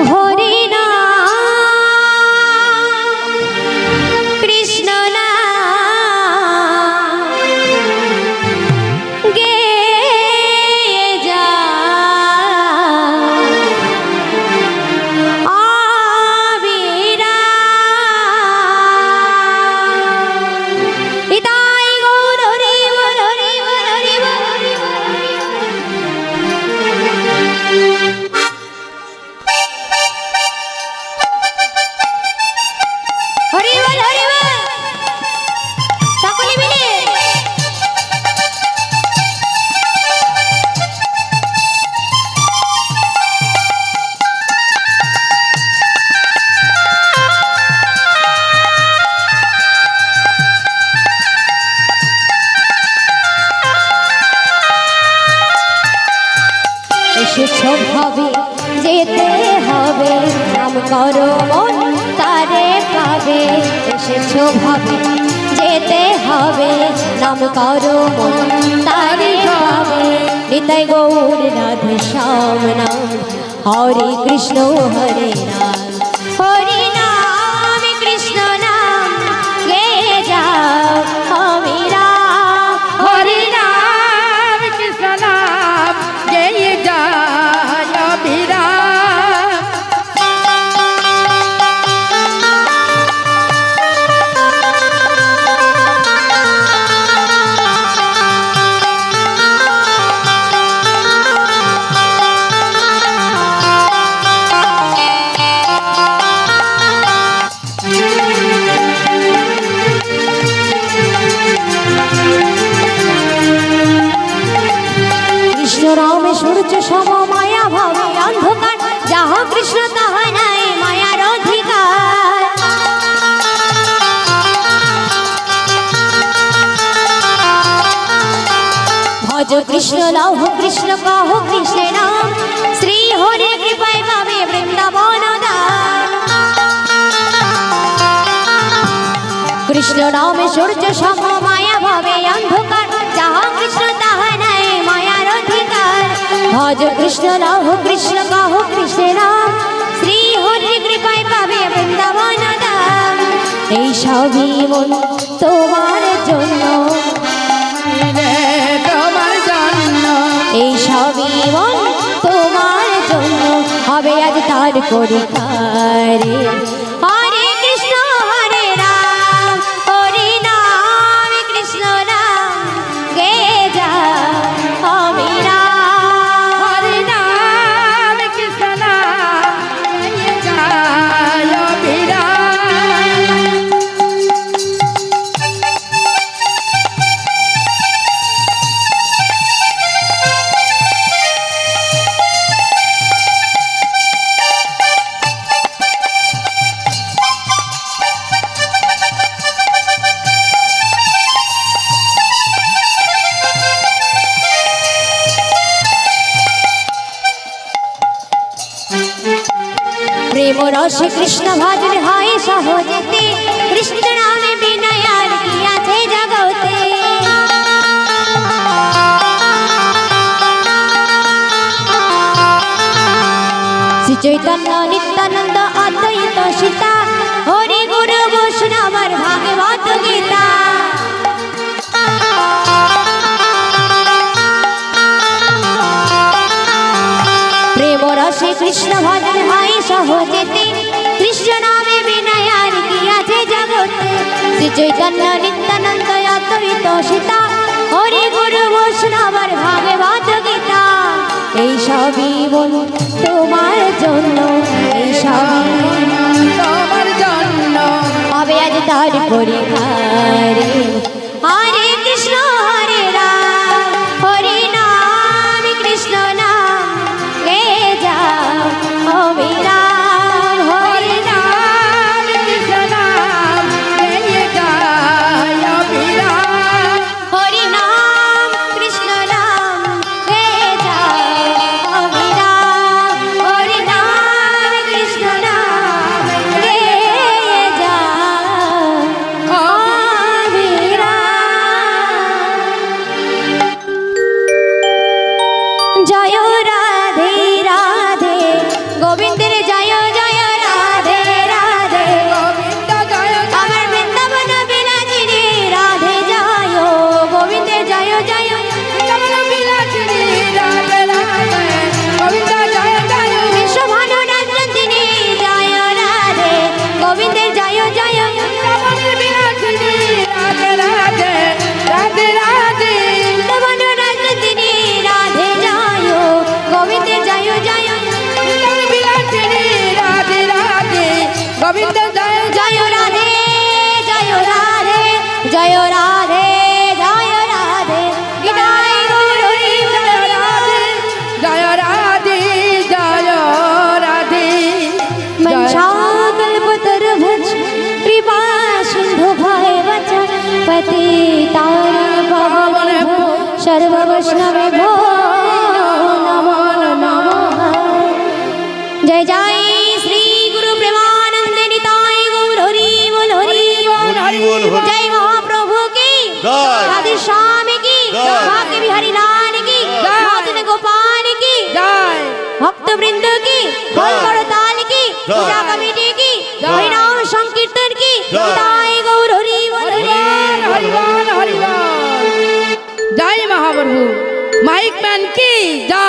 হরি নাম কৃষ্ণ নাম গেয়ে যা ভাবে যেতে হবে নাম করো মন তারে পাবে। এসেছো ভাবে যেতে হবে নাম করো মন তারে পাবে। নিতাই গৌর রাধে শ্যাম নাম হরে কৃষ্ণ হরে রাম হরি নাম কৃষ্ণ নাম গে যাও আমি রাম হরি নাম কৃষ্ণ নাম গেয়ে যায় অবিরাম। রামে সূর্য সম মায়া ভাবে অন্ধকার যাহা কৃষ্ণ তাহা নাই মায়ার অধিকার। ভজ কৃষ্ণ লহ কৃষ্ণ কহ কৃষ্ণ নাম শ্রী হরি কৃপায় পাবে বৃন্দাবন ধাম। কৃষ্ণ নামে সূর্য সম মায়া ভাবে অন্ধকার যাহা কৃষ্ণ তাহা নাই মায়ার অধিকার। ভজ কৃষ্ণ লহ কৃষ্ণ কহ কৃষ্ণ নাম শ্রী হরি কৃপায় পাবে বৃন্দাবন ধাম। এই সবই মন তোমার জন্য তোমার জন্য এই সবই মন তোমার জন্য হবে আজ তার পরিকারে। হরে কৃষ্ণ হরে রাম হরি নাম কৃষ্ণ নাম গে যা আমি রাম। হরি নাম কৃষ্ণ নাম গেয়ে যায় অবিরাম। প্রেম রসে কৃষ্ণ ভজন হয় সহজেতে কৃষ্ণ নামে বিনয় আর কি আছে জগতে। শ্রী চৈতন্য নিত্যানন্দ অদ্বৈত সীতা হরি গুরু বৈষ্ণবর ভাগবত গীতা। প্রেম রসে কৃষ্ণ ভজন হয় সহজেতে কৃষ্ণ নামে বিনয় আর কি আছে জগতে। শ্রী চৈতন্য নিত্যানন্দ অদ্বৈত সীতা হরি গুরু বৈষ্ণবর ভাগবত গীতা। এই সবই বল তোমার জন্য এই সবই তোমার জন্য হবে আজ তার পরিকারে। হরে কৃষ্ণ হরে রাম হরি নাম কৃষ্ণ নাম গে যাও আমি রাম হরি হরি নাম কৃষ্ণ নাম গেয়ে যায় অবিরাম। তারিণ পাবন সর্ব বৈষ্ণবে ভো নমো নমঃ। জয় জয় শ্রী গুরু প্রেমানন্দ নিতাই গৌর হরি বল হরি বল। হরি বল হরি। জয় মহাপ্রভু কি জয়। রাধে স্বামী কি জয়। ভাগ্য বিহারী লাল কি জয়। মদন গোপাল কি জয় ভক্তবৃন্দ কি বড়তাল কি জয়। পূজা কমিটি কি জয়। হরিনাম সংকীর্তন কি জয়। নিতাই গৌর হরি বল হরি বল। হরিবল হরিবল। জয় মহাপ্রভু। মাইক ম্যান কি জয়।